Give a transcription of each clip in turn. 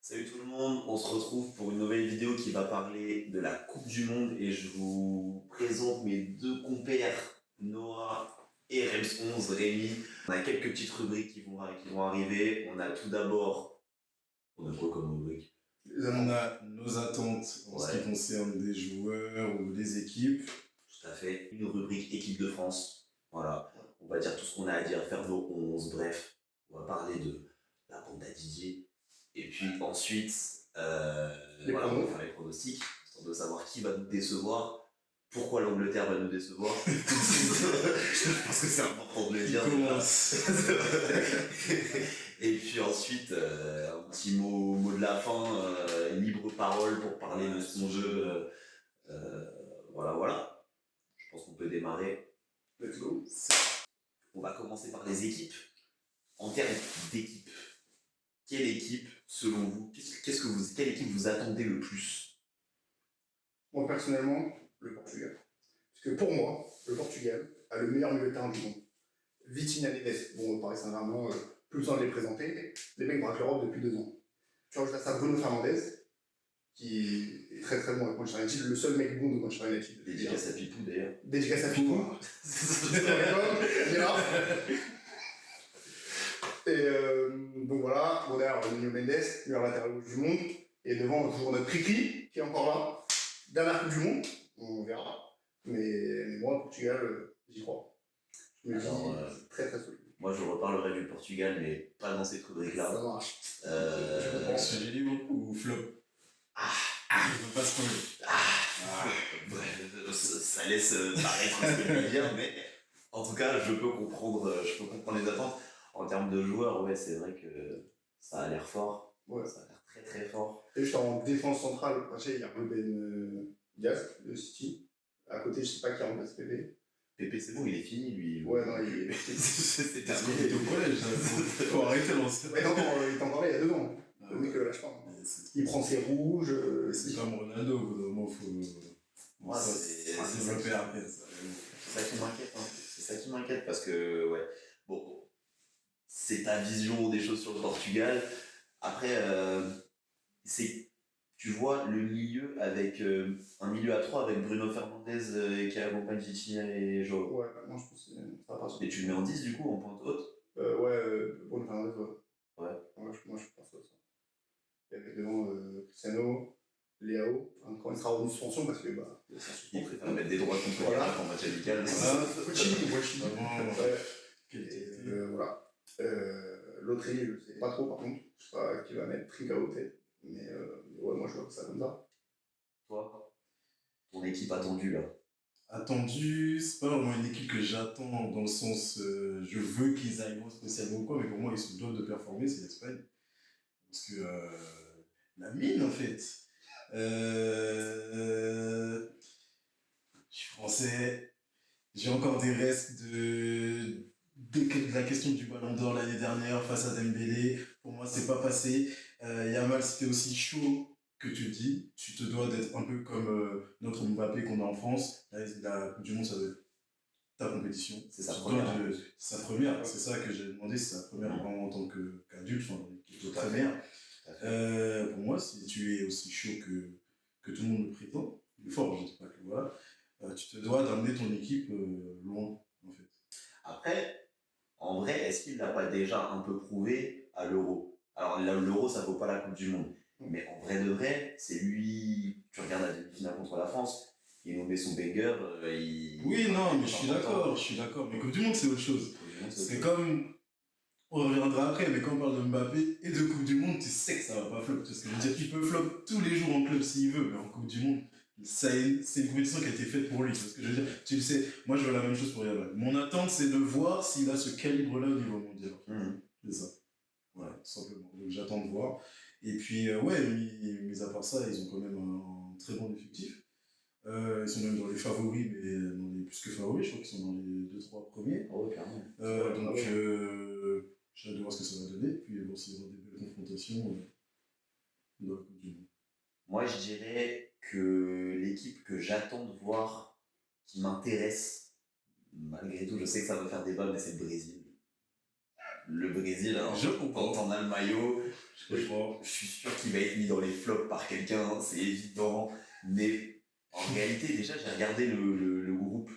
Salut tout le monde, on se retrouve pour une nouvelle vidéo qui va parler de la Coupe du Monde et je vous présente mes deux compères, Noah et Rems11, Rémi. On a quelques petites rubriques qui vont arriver. On a tout d'abord... On a quoi comme rubrique? On a nos attentes en ce qui concerne des joueurs ou des équipes. Tout à fait. Une rubrique équipe de France. Voilà. On va dire tout ce qu'on a à dire, faire nos 11, bref. On va parler de la bande à Didier. Et puis ensuite, on va faire les pronostics, histoire de savoir qui va nous décevoir, pourquoi l'Angleterre va nous décevoir. Je pense que c'est important de le dire. Et puis ensuite, un petit mot de la fin, libre parole pour parler de son jeu. Voilà. Je pense qu'on peut démarrer. Let's go. On va commencer par les équipes. En termes d'équipe, quelle équipe, selon vous, quelle équipe vous attendez le plus? Moi, personnellement, le Portugal. Parce que pour moi, le Portugal a le meilleur milieu de terrain du monde. Vitinha, Neves, bon, Paris Saint-Germain, plus besoin de les présenter. Les mecs braquent l'Europe depuis 2 ans. Tu rajoutes à ça Bruno Fernandes, qui est très très bon avec Manchester United, le seul mec bon de Manchester United. Dédicace à Pipou d'ailleurs. Dédicace à Pipou. Il est là. Et donc voilà, bon derrière, Nuno Mendes, meilleur latéral gauche du monde. Et devant, toujours notre Kriki, qui est encore là. Dernière Coupe du Monde, on verra. Mais moi, Portugal, j'y crois. Je me dis très très solide. Moi, je reparlerai du Portugal, mais pas dans cette rubrique-là. Ça marche. Je pense que j'ai dit ou flop. Je peux pas spoiler. Ça laisse paraître ce que je veux dire, mais en tout cas, je peux comprendre les attentes. En termes de joueurs, ouais, c'est vrai que ça a l'air fort. Ouais. Ça a l'air très très fort. Et juste en défense centrale, il y a Ruben Dias de City. À côté, je sais pas qui remplace Pépé. Pépé, c'est bon, il est fini, lui. Ouais, non, il est. C'est Parce qu'il était au collège, faut arrêter l'ancien. Ouais, non, il est encore là il y a 2 ans. Le mec lâche pas. Il prend ses rouges. C'est comme Ronaldo, au bout d'un moment, faut. Moi, c'est développer après. C'est ça qui m'inquiète. C'est ça qui m'inquiète parce que, ouais. Bon, c'est ta vision des choses sur le Portugal. Après, tu vois le milieu avec un milieu à 3 avec Bruno Fernandes qui accompagne Vitinha et Joao. Ouais, moi je pense que ça va pas. Et tu le mets en 10 du coup, en pointe haute? Bruno Fernandes, ouais. Moi je pense à ça. Et avec devant Cristiano, Léao, quand il sera en suspension parce que il préfère mettre des droits contre en match amical. Voilà. L'autre ailier, je sais pas trop par contre. Je sais pas qui va mettre Trincao peut-être. Mais ouais, moi je vois que ça comme ça. Toi, ton équipe attendue là? Attendue, c'est pas vraiment une équipe que j'attends dans le sens je veux qu'ils aillent loin spécialement ou quoi, mais pour moi ils se doivent de performer, c'est l'Espagne. Parce que la mine en fait. Je suis français, j'ai encore des restes de la question du Ballon d'Or l'année dernière face à Dembélé. Pour moi, c'est pas passé. Yamal, c'était aussi chaud que tu dis. Tu te dois d'être un peu comme notre Mbappé qu'on a en France. La Coupe du Monde, ça doit être ta compétition. C'est sa première. Sa première, c'est ça que j'ai demandé, c'est sa première vraiment en tant qu'adulte, enfin, dans l'équipe de première. Pour moi, si tu es aussi chaud que tout le monde le prétend, il est fort, je ne sais pas que voilà, tu te dois d'amener ton équipe loin, en fait. Après, en vrai, est-ce qu'il ne l'a pas déjà un peu prouvé à l'Euro? Alors là, l'Euro, ça ne vaut pas la Coupe du Monde. Mais en vrai de vrai, c'est lui... Tu regardes la demi-finale contre la France, il nous met son banger, Oui, non, mais je suis d'accord. Mais Coupe du Monde, c'est autre chose. C'est comme... On reviendra après, mais quand on parle de Mbappé et de Coupe du Monde, tu sais que ça va pas flop. Tu vois ce que je veux dire? Il peut flop tous les jours en club s'il veut, mais en Coupe du Monde, c'est une compétition qui a été faite pour lui. Tu vois ce que je veux dire? Tu le sais, moi je veux la même chose pour Yamal. Mon attente, c'est de voir s'il a ce calibre-là au niveau mondial. C'est ça. Voilà, tout simplement. Donc j'attends de voir. Et puis, mis à part ça, ils ont quand même un très bon effectif. Ils sont même dans les favoris, mais dans les plus que favoris, je crois qu'ils sont dans les 2-3 premiers. Oh, clairement. Donc, j'ai hâte de voir ce que ça va donner, puis voir s'ils ont des belles confrontations dans la Coupe du Monde. Moi, je dirais que l'équipe que j'attends de voir, qui m'intéresse, malgré tout, je sais que ça va faire débat, mais c'est le Brésil. Le Brésil, alors, quand on a le maillot, Je crois. Je suis sûr qu'il va être mis dans les flops par quelqu'un, c'est évident. Mais en réalité, déjà, j'ai regardé le groupe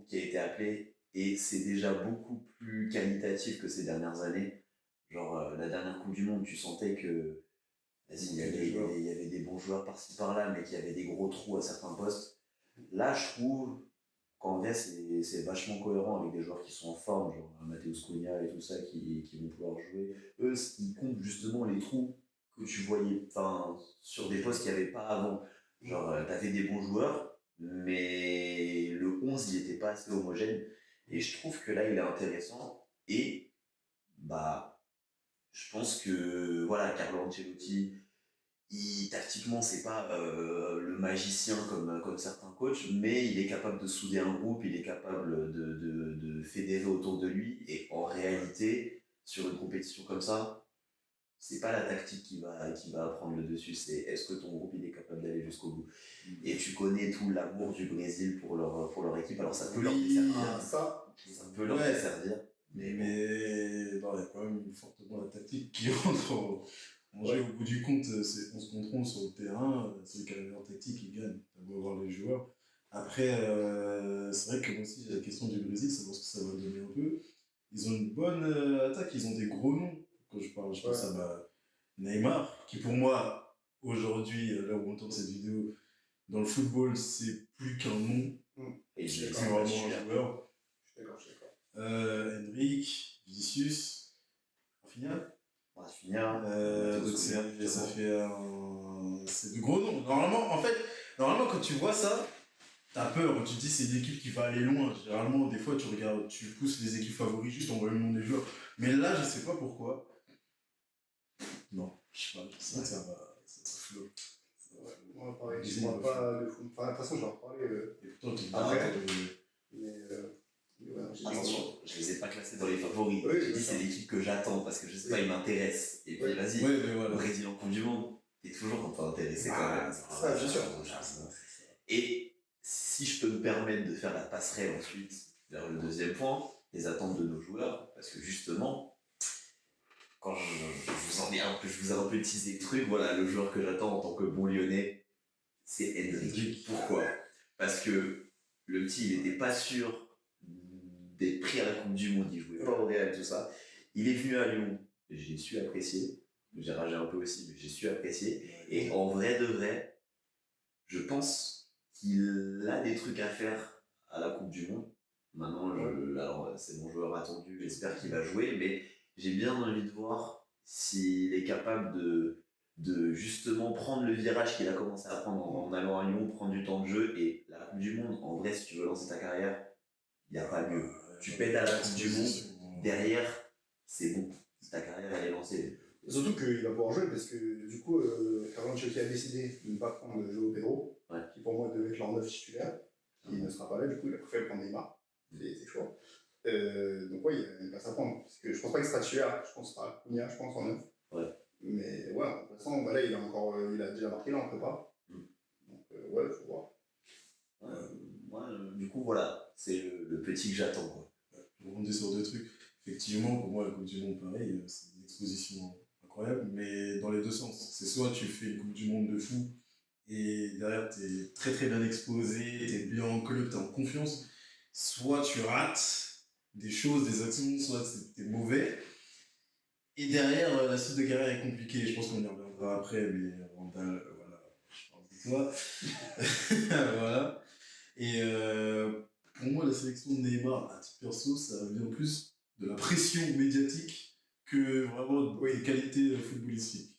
qui a été appelé, et c'est déjà beaucoup plus qualitatif que ces dernières années. Genre, la dernière Coupe du Monde, tu sentais que, vas-y, il y avait des bons joueurs par-ci par-là, mais qu'il y avait des gros trous à certains postes. Là, je trouve qu'en vrai, c'est vachement cohérent avec des joueurs qui sont en forme, genre Matheus Cunha et tout ça, qui vont pouvoir jouer. Eux, ils comptent justement les trous que tu voyais sur des postes qu'il n'y avait pas avant. Genre, t'avais des bons joueurs, mais le 11, il n'était pas assez homogène. Et je trouve que là, il est intéressant. Et, bah, je pense que, voilà, Carlo Ancelotti, tactiquement, c'est pas le magicien comme certains coachs, mais il est capable de souder un groupe, il est capable de fédérer autour de lui. Et en réalité, sur une compétition comme ça, c'est pas la tactique qui va prendre le dessus, c'est est-ce que ton groupe il est capable d'aller jusqu'au bout. Et tu connais tout l'amour du Brésil pour leur équipe, alors ça peut leur desservir. Ça peut leur desservir. Mais non, il y a quand même fortement la tactique qui rentre en jeu. Au bout du compte, c'est 11 contre 11 sur le terrain, celui qui a la meilleure tactique, il gagne. T'as beau avoir les joueurs. Après, c'est vrai que moi aussi j'ai la question du Brésil, savoir ce que ça va donner un peu. Ils ont une bonne attaque, ils ont des gros noms. Quand je pense à Neymar, qui pour moi, aujourd'hui, là où on entend cette vidéo, dans le football, c'est plus qu'un nom. Et c'est vraiment un joueur. Je suis d'accord. Henrik, Vinicius, Rafinha. Donc ça fait c'est de gros noms. Normalement, quand tu vois ça, t'as peur. Tu te dis c'est une équipe qui va aller loin. Généralement, des fois, tu regardes, tu pousses les équipes favoris juste en voyant le nom des joueurs. Mais là, je sais pas pourquoi. Non, je sais pas. Ça va flop. Moi, pareil, je ne vois pas le foot. Enfin, de toute façon, je vais en reparler. Et pourtant, tu après. Mais ouais, attention, je les ai pas classés dans les favoris. Oui, j'ai dit c'est l'équipe que j'attends parce que je sais pas, ils m'intéressent. Et puis vas-y, voilà. Brésil en Coupe du Monde, t'es toujours un peu intéressé quand même. Ça, bien sûr. Et si je peux me permettre de faire la passerelle ensuite vers le deuxième point, les attentes de nos joueurs, parce que justement, quand je vous ai un peu teasé le truc, voilà, le joueur que j'attends en tant que bon Lyonnais, c'est Hendrik. Pourquoi ? Parce que le petit, il n'était pas sûr d'être pris à la Coupe du Monde, il jouait pas au Real, tout ça. Il est venu à Lyon, j'ai su apprécier, j'ai ragé un peu aussi, mais j'ai su apprécier. Et en vrai de vrai, je pense qu'il a des trucs à faire à la Coupe du Monde. Maintenant, alors c'est mon joueur attendu, j'espère qu'il va jouer, mais j'ai bien envie de voir s'il est capable de justement prendre le virage qu'il a commencé à prendre en allant à Lyon, prendre du temps de jeu. Et la Coupe du Monde, en vrai, si tu veux lancer ta carrière, il n'y a pas mieux. Tu pètes à la Coupe du Monde, derrière, c'est bon. Ta carrière, elle est lancée. Surtout qu'il va pouvoir jouer parce que du coup, Carlo Ancelotti a décidé de ne pas prendre João Pedro, qui pour moi devait être leur 9 titulaire, qui ne sera pas là, du coup il a préféré prendre Neymar, c'est choix. Donc ouais, il y a une place à prendre, parce que je pense pas qu'il sera titulaire, je pense qu'il sera Cunha, je pense en 9. Mais ouais, de toute façon, bah là il a déjà marqué là, on peut pas. Donc ouais, il faut voir. Du coup voilà, c'est le petit que j'attends, quoi. Je rebondis sur deux trucs. Effectivement, pour moi, la Coupe du Monde, pareil, c'est une exposition incroyable, mais dans les deux sens. C'est soit tu fais une Coupe du Monde de fou, et derrière, t'es très très bien exposé, t'es bien en club, t'es en confiance, soit tu rates des choses, des actions, soit t'es mauvais, et derrière, la suite de carrière est compliquée. Je pense qu'on y reviendra après, mais Randall, voilà, je parle de toi. Voilà. Et pour moi, la sélection de Neymar, à titre perso, ça vient plus de la pression médiatique que vraiment des qualités footballistiques.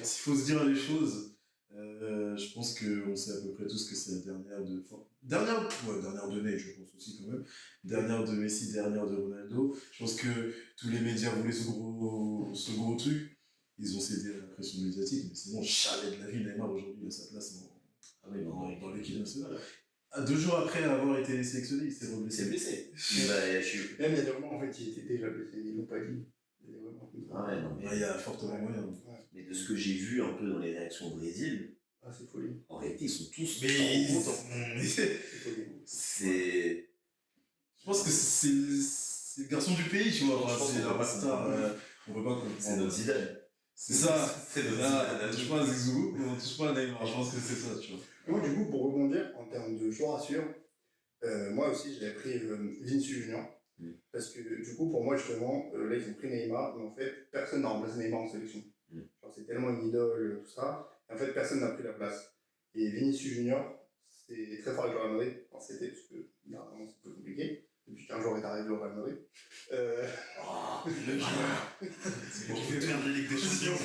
S'il faut se dire les choses, je pense qu'on sait à peu près tous que c'est la dernière de Ney, je pense aussi quand même. Dernière de Messi, dernière de Ronaldo. Je pense que tous les médias voulaient ce gros truc. Ils ont cédé à la pression médiatique, mais sinon, jamais de la vie, Neymar aujourd'hui a sa place dans l'équipe nationale. 2 jours après avoir été sélectionné, il s'est reblessé. Même il y a des moments en fait, il était déjà blessé, ils l'ont pas dit. Il y a fortement moyen. Mais de ce que j'ai vu un peu dans les réactions au Brésil, c'est folie. En réalité, ils sont tous contents. C'est. Je pense que c'est le garçon du pays, tu vois. C'est la star. On peut pas comprendre. C'est notre Zidane. C'est ça. C'est le Là, on touche pas à Zizou, on touche pas à Neymar. Je pense que c'est ça, tu vois. Moi, du coup, pour rebondir, en termes de joueurs à suivre, moi aussi, j'avais pris Vinicius Junior. Mm. Parce que, du coup, pour moi, justement, là, ils ont pris Neymar, mais en fait, personne n'a remplacé Neymar en sélection. Mm. Genre, c'est tellement une idole, tout ça. Et en fait, personne n'a pris la place. Et Vinicius Junior, c'est très fort avec le Real Madrid. Enfin, c'était, parce que, dernièrement, c'est un peu compliqué. Depuis qu'un jour est arrivé au Real Madrid. Oh, le joueur. C'est bon, tu fais perdre la Ligue des Champions.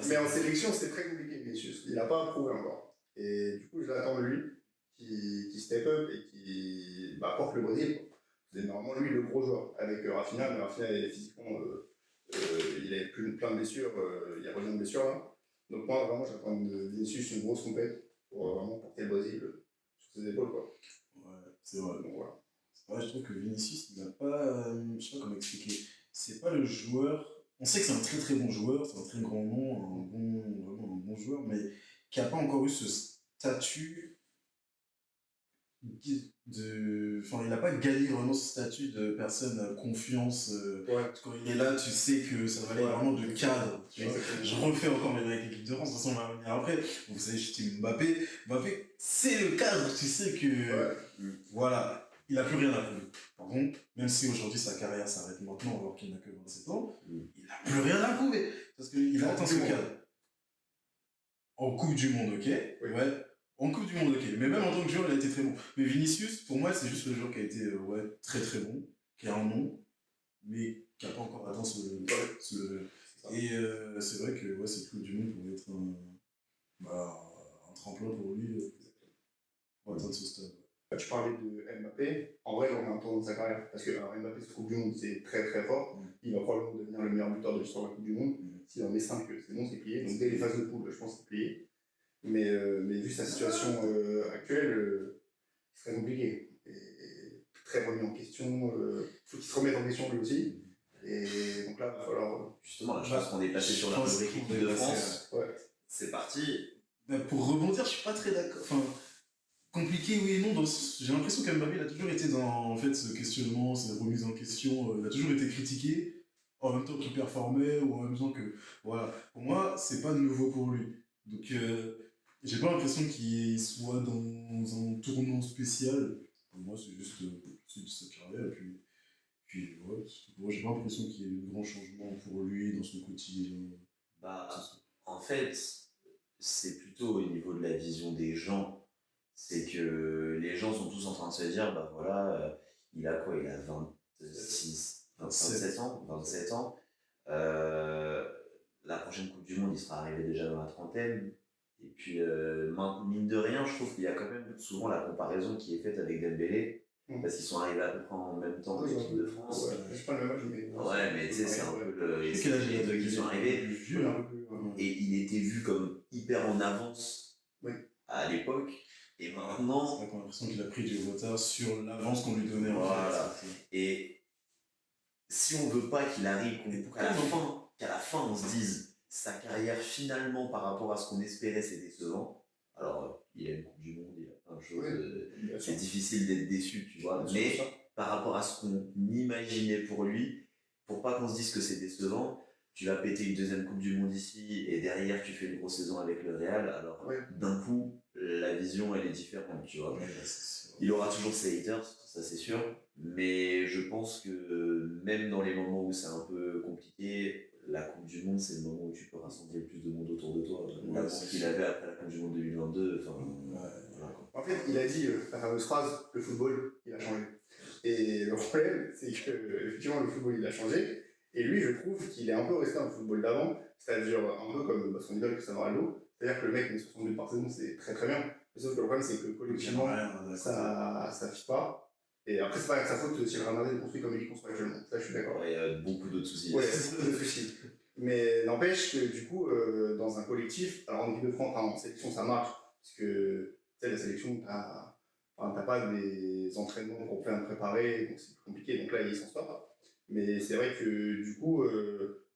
Mais en sélection, c'est très compliqué, Vinicius. Il n'a pas approuvé encore. Et du coup, je l'attends de lui, qui step up et qui porte le Brésil. C'est normalement lui le gros joueur. Avec Rafinha, mais Rafinha, physiquement, il avait plein de blessures. Il y a plein de blessures là. Donc, moi, vraiment, j'attends de Vinicius une grosse compète pour vraiment porter le Brésil sur ses épaules, quoi. Ouais, c'est vrai. Donc, voilà. Ouais, je trouve que Vinicius, il n'a pas. Je sais pas comment expliquer. C'est pas le joueur. On sait que c'est un très très bon joueur, c'est un très grand nom, vraiment un bon joueur, mais qui n'a pas encore eu ce statut de. Enfin, il n'a pas gagné vraiment ce statut de personne à confiance. Ouais. Quand il est là, tu sais que ça va aller vraiment de cadre. Tu vois. Exactement. Je refais encore mes avec l'équipe de France, de toute façon, on va revenir après. Vous savez, je suis Mbappé. Mbappé, c'est le cadre, tu sais que. Ouais. Voilà, il n'a plus rien à prouver. Par contre, même si aujourd'hui sa carrière s'arrête maintenant alors qu'il n'a que 27 ans, il n'a plus rien à prouver. Parce qu'il a atteint ce cadre. En Coupe du Monde, ok. Oui. Ouais. En Coupe du Monde, ok. Mais même en tant que joueur, il a été très bon. Mais Vinicius, pour moi, c'est juste le joueur qui a été très très bon, qui a un nom, mais qui n'a pas encore atteint ce level. Et c'est vrai que cette Coupe du Monde pourrait être un tremplin pour lui pour atteindre ce stade. Tu parlais de Mbappé, en vrai, on est un tournant de sa carrière. Parce que Mbappé, ce Coupe du Monde, c'est très très fort. Il va probablement devenir le meilleur buteur de l'histoire de la Coupe du Monde. S'il en met 5, c'est bon, c'est plié. Donc dès les phases de poule, je pense que c'est plié. Mais vu sa situation actuelle, c'est très compliqué. Et très remis en question. Il faut qu'il se remette en question lui aussi. Et donc là, il va falloir. Justement, là, je pense qu'on est passé sur la rubrique équipe de France. Ouais. C'est parti. Pour rebondir, je suis pas très d'accord. Enfin, compliqué, oui et non. J'ai l'impression qu'Mbappé, il a toujours été dans en fait, ce questionnement, cette remise en question. Il a toujours été critiqué, en même temps qu'il performait, ou en même temps que. Voilà. Pour moi, c'est pas nouveau pour lui. Donc, j'ai pas l'impression qu'il soit dans un tournant spécial. Pour moi, c'est juste sa carrière. Et puis ouais, moi, j'ai pas l'impression qu'il y ait eu de grands changements pour lui dans son quotidien. Bah, en fait, c'est plutôt au niveau de la vision des gens. C'est que les gens sont tous en train de se dire, bah voilà, il a quoi? Il a 27 ans. 27 ans. La prochaine Coupe du Monde, il sera arrivé déjà dans la trentaine. Et puis, mine de rien, je trouve qu'il y a quand même souvent la comparaison qui est faite avec Dembélé. Parce qu'ils sont arrivés à peu près en même temps que l'équipe de France. Ouais, c'est pas le même âge, mais. Ouais, mais tu sais, c'est un peu le. C'est quel âge il a qui sont arrivés. Et il était vu comme hyper en avance à l'époque. Et maintenant. C'est vrai qu'on a l'impression qu'il a pris du retard sur l'avance qu'on lui donnait. Voilà. Et si on veut pas qu'il arrive, qu'à la fin on se dise sa carrière finalement par rapport à ce qu'on espérait c'est décevant. Alors il a une Coupe du Monde, il a plein de choses. C'est difficile d'être déçu, tu vois. Mais par rapport à ce qu'on imaginait pour lui, pour pas qu'on se dise que c'est décevant, tu vas péter une deuxième Coupe du Monde ici et derrière tu fais une grosse saison avec le Real. Alors d'un coup la vision elle est différente, tu vois. Il aura toujours ses haters, ça c'est sûr, mais je pense que même dans les moments où c'est un peu compliqué, la Coupe du Monde c'est le moment où tu peux rassembler le plus de monde autour de toi. L'amour qu'il avait après la Coupe du Monde 2022, voilà. En fait, il a dit la fameuse phrase, le football, il a changé. Et le problème, c'est que effectivement le football il a changé, et lui je trouve qu'il est un peu resté dans le football d'avant, c'est-à-dire un peu comme son idole Cristiano Ronaldo, c'est-à-dire que le mec met 60 buts par saison, c'est très très bien. Sauf que le problème, c'est que collectivement, ça ne fit pas. Et après, c'est pas sa faute si le Real Madrid est construit comme il est construit actuellement. Ça, je suis d'accord. Il y a beaucoup d'autres soucis. Ouais, beaucoup d'autres soucis. Mais n'empêche que du coup, dans un collectif, alors en équipe de France, en sélection, ça marche. Parce que, tu sais, la sélection, t'as pas des entraînements pour plein de préparer, donc c'est plus compliqué. Donc là, il s'en sort. Mais c'est vrai que du coup,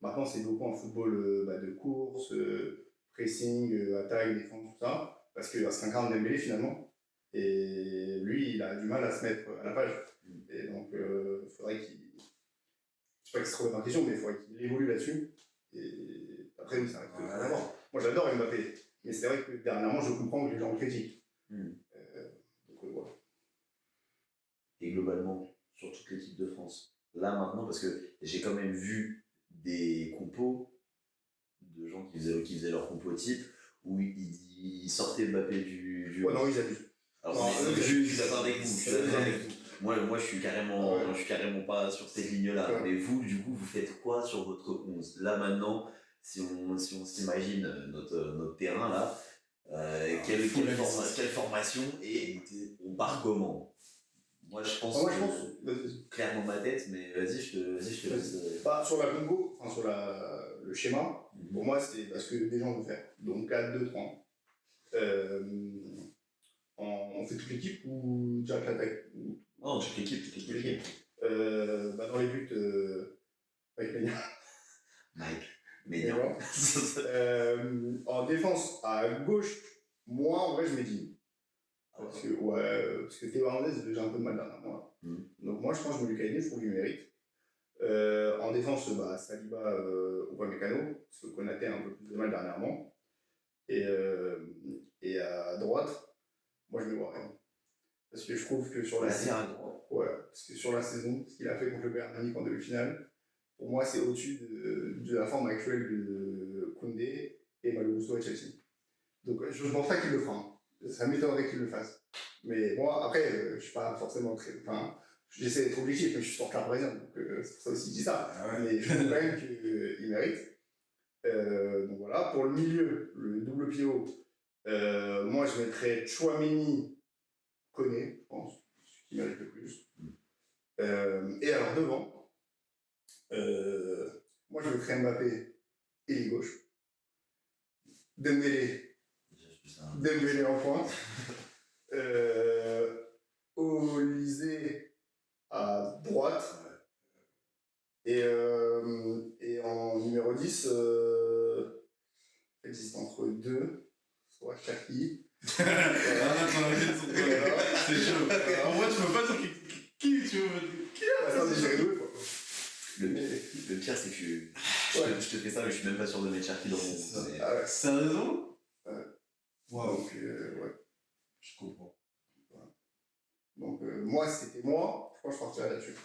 maintenant, c'est beaucoup un football de course, pressing, attaque, défense, tout ça. Parce que c'est un grand Dembélé finalement. Et lui, il a du mal à se mettre à la page. Et donc, il faudrait qu'il sais pas qu'il se remet en question, mais il faudrait qu'il évolue là-dessus. Et après, oui, ça reste rien à voir. Moi, j'adore Mbappé. Mais c'est vrai que dernièrement, je comprends que les gens le critiquent. Donc, voilà. Et globalement, sur toute l'équipe de France, là maintenant, parce que j'ai quand même vu des compos de gens qui faisaient leur compo type où ils sortaient Mbappé du. Ouais, non, ils abusent. Alors, Non, je suis d'accord avec vous. Je suis d'accord avec vous. Moi, je suis carrément pas sur cette ligne-là. Ouais. Mais vous, du coup, vous faites quoi sur votre 11? Là, maintenant, si on s'imagine notre terrain, là, quelle formation et on part comment? Moi, je pense clairement ma tête, mais vas-y, je te laisse. Sur la combo, enfin, sur le schéma, pour moi, c'est parce que des gens vont faire. Donc 4, 2, 3. On fait toute l'équipe ou direct l'attaque? Non, toute l'équipe. Dans les buts, avec Médian. En défense, à gauche, moi, en vrai, je mets Digne. Parce que Théo Hernandez, j'ai un peu de mal dernièrement. Donc moi, je pense que je mets Lucas Digne, je trouve qu'il mérite. En défense, Saliba ou Upamecano, parce que Konaté a un peu plus de mal dernièrement. Et à droite, moi, je mets Warren. Parce que je trouve que sur la saison, parce que sur la saison, ce qu'il a fait contre le Bayern Munich en demi-finale, pour moi, c'est au-dessus de la forme actuelle de Koundé et Malo Gusto à Chelsea. Donc, je ne pense pas qu'il le fera. Ça m'étonnerait qu'il le fasse. Mais moi, après, je ne suis pas forcément très. Enfin, j'essaie d'être objectif, mais je suis supporter parisien, donc c'est pour ça aussi que je dis ça. Mais je trouve quand même qu'il mérite. Donc voilà. Pour le milieu, le double pivot, moi, je mettrais Tchouaméni, Koné, je pense, ce qui mérite le plus. Et alors, devant, moi, je mettrais Mbappé et les gauche. Dembélé en pointe. Olysée à droite. Et en numéro 10, existe entre deux, soit Cherki. C'est chaud. En vrai, tu peux pas dire qui tu veux. Le pire, c'est que je te fais ça, mais je suis même pas sûr de mettre Cherki dans mon. Sérieusement? Waouh. Donc, ouais. Je comprends. Donc, moi, si c'était moi, je crois que je partirais là-dessus.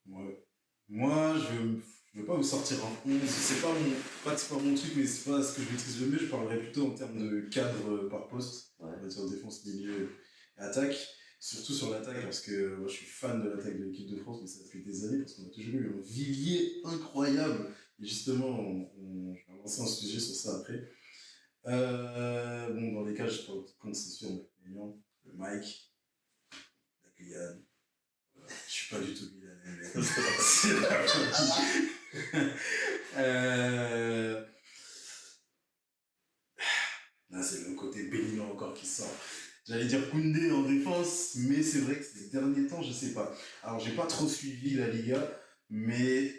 Ouais. Moi, je veux pas vous sortir un 11. C'est pas mon truc, mais c'est pas ce que je maîtrise le mieux. Je parlerais plutôt en termes de cadre par poste. On va dire défense, milieu et attaque. Surtout sur l'attaque, parce que moi je suis fan de l'attaque de l'équipe de France, mais ça depuis des années, parce qu'on a toujours eu un vivier incroyable. Et justement, je vais lancer un sujet sur ça après. Dans les cas, je pense que c'est sûr, le Mike, la Guyane. Je suis pas du tout Guyanais, mais c'est la Là, c'est le côté bénin encore qui sort. J'allais dire Koundé en défense, mais c'est vrai que ces derniers temps, je sais pas. Alors, j'ai pas trop suivi la Liga, mais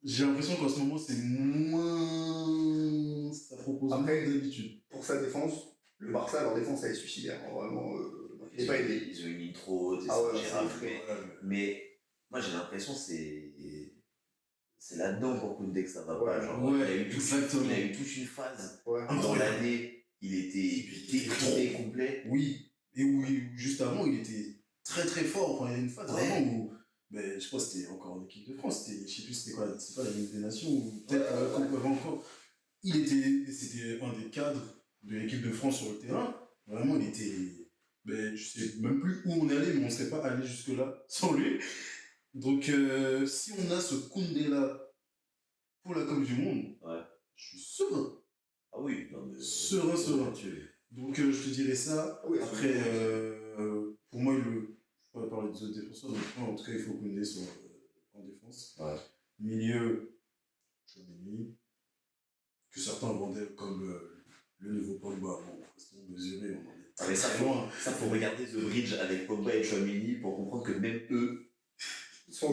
j'ai l'impression qu'en ce moment, c'est moins. Ça propose moins d'habitude. Pour sa défense, le Barça, leur défense, elle est suicidaire. Vraiment, ils ont une ligne trop haute, mais moi, j'ai l'impression que c'est là-dedans pour Koundé que ça va pas. Genre, il a eu toute une phase dans l'année. Il était complet. Oui, et oui, juste avant, il était très très fort. Enfin, il y a une phase vraiment où, je crois que c'était encore en équipe de France, je sais plus c'était quoi, c'est pas la Ligue des Nations, ou peut-être encore. C'était un des cadres de l'équipe de France sur le terrain. Vraiment, il était. Je sais même plus où on est allé, mais on ne serait pas allé jusque-là sans lui. Donc, si on a ce Koundé-là pour la Coupe du Monde, je suis serein. Ah oui, non, mais... Serein. Donc je te dirais ça. Après, pour moi, je ne peux pas parler des autres défenseurs, mais en tout cas, il faut que Koundé soit en défense. Milieu, Tchouaméni, que certains vendaient comme le nouveau Pogba. Bon, restons mesurés, on en est très loin. Ça, faut regarder The Bridge avec Pogba et Tchouaméni pour comprendre que même eux, ils ont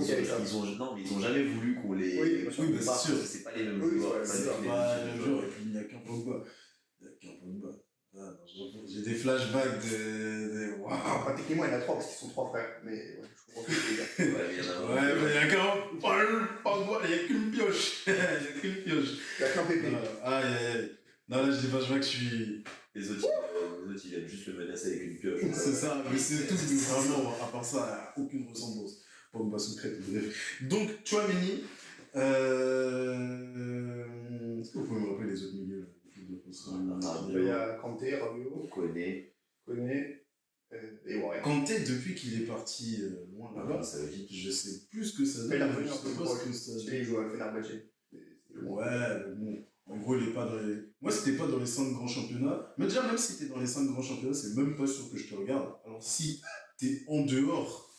jamais voulu qu'on les. Oui, mais c'est sûr. C'est pas les mêmes joueurs. C'est pas les mêmes joueurs, et puis il n'y a qu'un Pogba. Ah non, J'ai des flashbacks de waouh. Enfin, techniquement, il y en a 3 parce qu'ils sont 3 frères. Mais ouais, je comprends ce que tu veux dire. Ouais, mais il y en a un. Ouais, mais il y a quand pas il y a qu'une pioche. Il y a qu'une pioche. Il y a qu'un pépé. Aïe, aïe, aïe. Non, là, j'ai des flashbacks, je suis. Les autres, ils viennent juste le menacer avec une pioche. C'est ça, mais c'est tout, mais vraiment, à part ça, aucune ressemblance. Pogba secrète, bref. Donc, Tchouaméni, est-ce que vous pouvez me rappeler les autres milieux Il y a Kanté, Rabiot, Koné. Et ouais. Kanté, depuis qu'il est parti loin là-bas, Ça veut dire. je sais plus ce que ça Mais il a donne. revenu Je un peu sais pas proche. ce que ça Il joue à Fenerbahçe. Ouais, mais bon. En gros, il est pas dans les. Moi, c'était pas dans les 5 grands championnats. Mais déjà, même si t'es dans les 5 grands championnats, c'est même pas sûr que je te regarde. Alors, si t'es en dehors.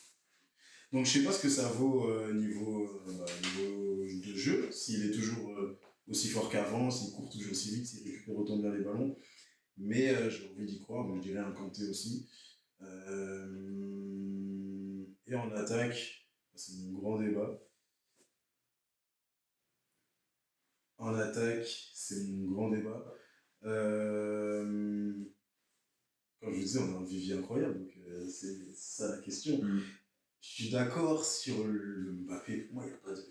Donc, je sais pas ce que ça vaut niveau de jeu. S'il est toujours aussi fort qu'avant, s'il court toujours aussi vite, s'il récupère autant bien les ballons. Mais j'ai envie d'y croire. Donc, je dirais un Kanté aussi. Et en attaque, c'est mon grand débat. En attaque, c'est mon grand débat. Comme je vous disais, on a un vivier incroyable, donc c'est ça la question. Je suis d'accord sur le Mbappé. Pour moi, il n'y a pas de.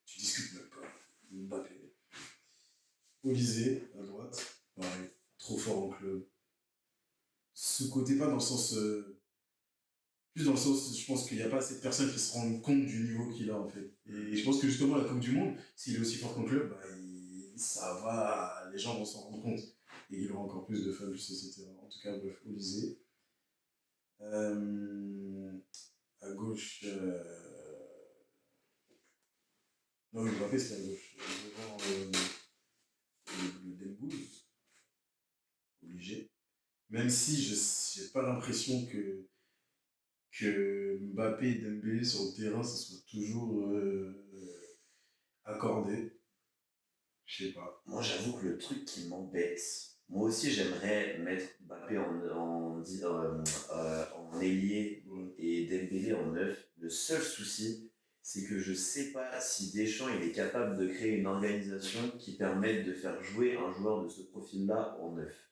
Tu discutes même pas. Mbappé. Olysée, à droite. Pareil. Trop fort en club. Sous-côté, pas dans le sens. Plus dans le sens, je pense qu'il n'y a pas assez de personnes qui se rendent compte du niveau qu'il a, en fait. Et je pense que justement, la Coupe du Monde, s'il est aussi fort qu'en club, bah, ça va, les gens vont s'en rendre compte. Et il aura encore plus de fans, etc. En tout cas, bref, Olysée. À gauche. Non, le Mbappé, c'est à gauche. Devant le Dembouz. Obligé. Même si je n'ai pas l'impression que Mbappé et Dembélé sur le terrain, ça soit toujours accordé. Je sais pas. Moi, j'avoue que le truc qui m'embête, moi aussi, j'aimerais mettre Mbappé en ailier et Dembélé en neuf. Le seul souci, c'est que je sais pas si Deschamps il est capable de créer une organisation qui permette de faire jouer un joueur de ce profil-là en neuf.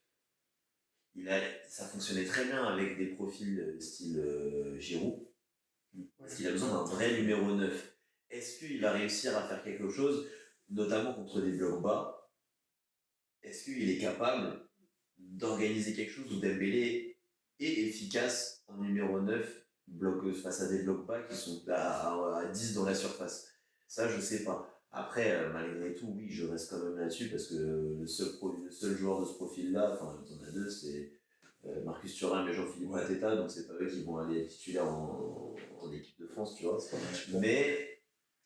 Ça fonctionnait très bien avec des profils style Giroud, parce qu'il a besoin d'un vrai numéro 9. Est-ce qu'il va réussir à faire quelque chose, notamment contre des blocs bas? Est-ce qu'il est capable d'organiser quelque chose où Dembélé est efficace en numéro 9 face à des blocs bas qui sont à 10 dans la surface? Ça, je sais pas. Après, malgré tout, oui, je reste quand même là-dessus parce que le seul joueur de ce profil-là, enfin, il y en a deux, c'est Marcus Thuram et Jean-Philippe Mateta, donc c'est pas eux qui vont aller être titulaires en équipe de France, tu vois. Mais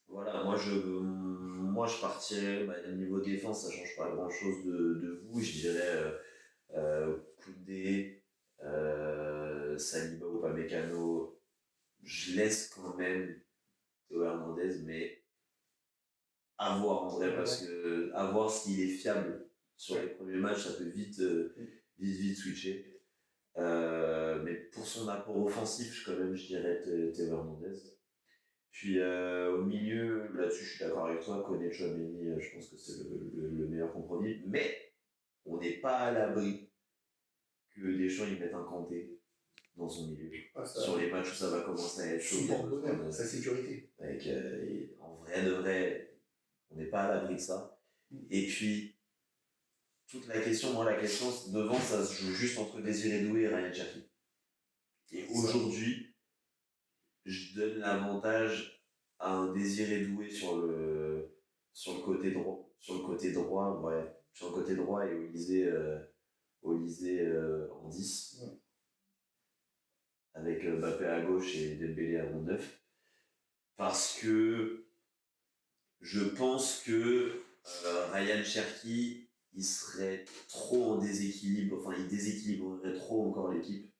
voilà, moi je partirais, niveau défense, ça change pas grand-chose de vous, je dirais Koundé, Saliba ou Upamecano, je laisse quand même Théo Hernandez, mais à voir en vrai, parce que à voir s'il est fiable sur les premiers matchs, ça peut vite switcher. Mais pour son apport offensif, je dirais Théo Hernandez. Puis au milieu, là-dessus, je suis d'accord avec toi, Koné Tchouaméni, je pense que c'est le meilleur compromis. Mais on n'est pas à l'abri que Deschamps il mette un Kanté dans son milieu. Sur les matchs où ça va commencer à être chaud. Sa sécurité. Avec, en vrai de vrai, on n'est pas à l'abri de ça. Et puis, la question, devant, ça se joue juste entre Désiré Doué et Ryan Cherki. Et aujourd'hui, je donne l'avantage à un Désiré Doué sur le côté droit. Sur le côté droit et Olysée en 10. Ouais. Avec Mbappé à gauche et Dembélé à mon 9. Parce que je pense que Ryan Cherki, il serait trop en déséquilibre, enfin il déséquilibrerait trop encore l'équipe.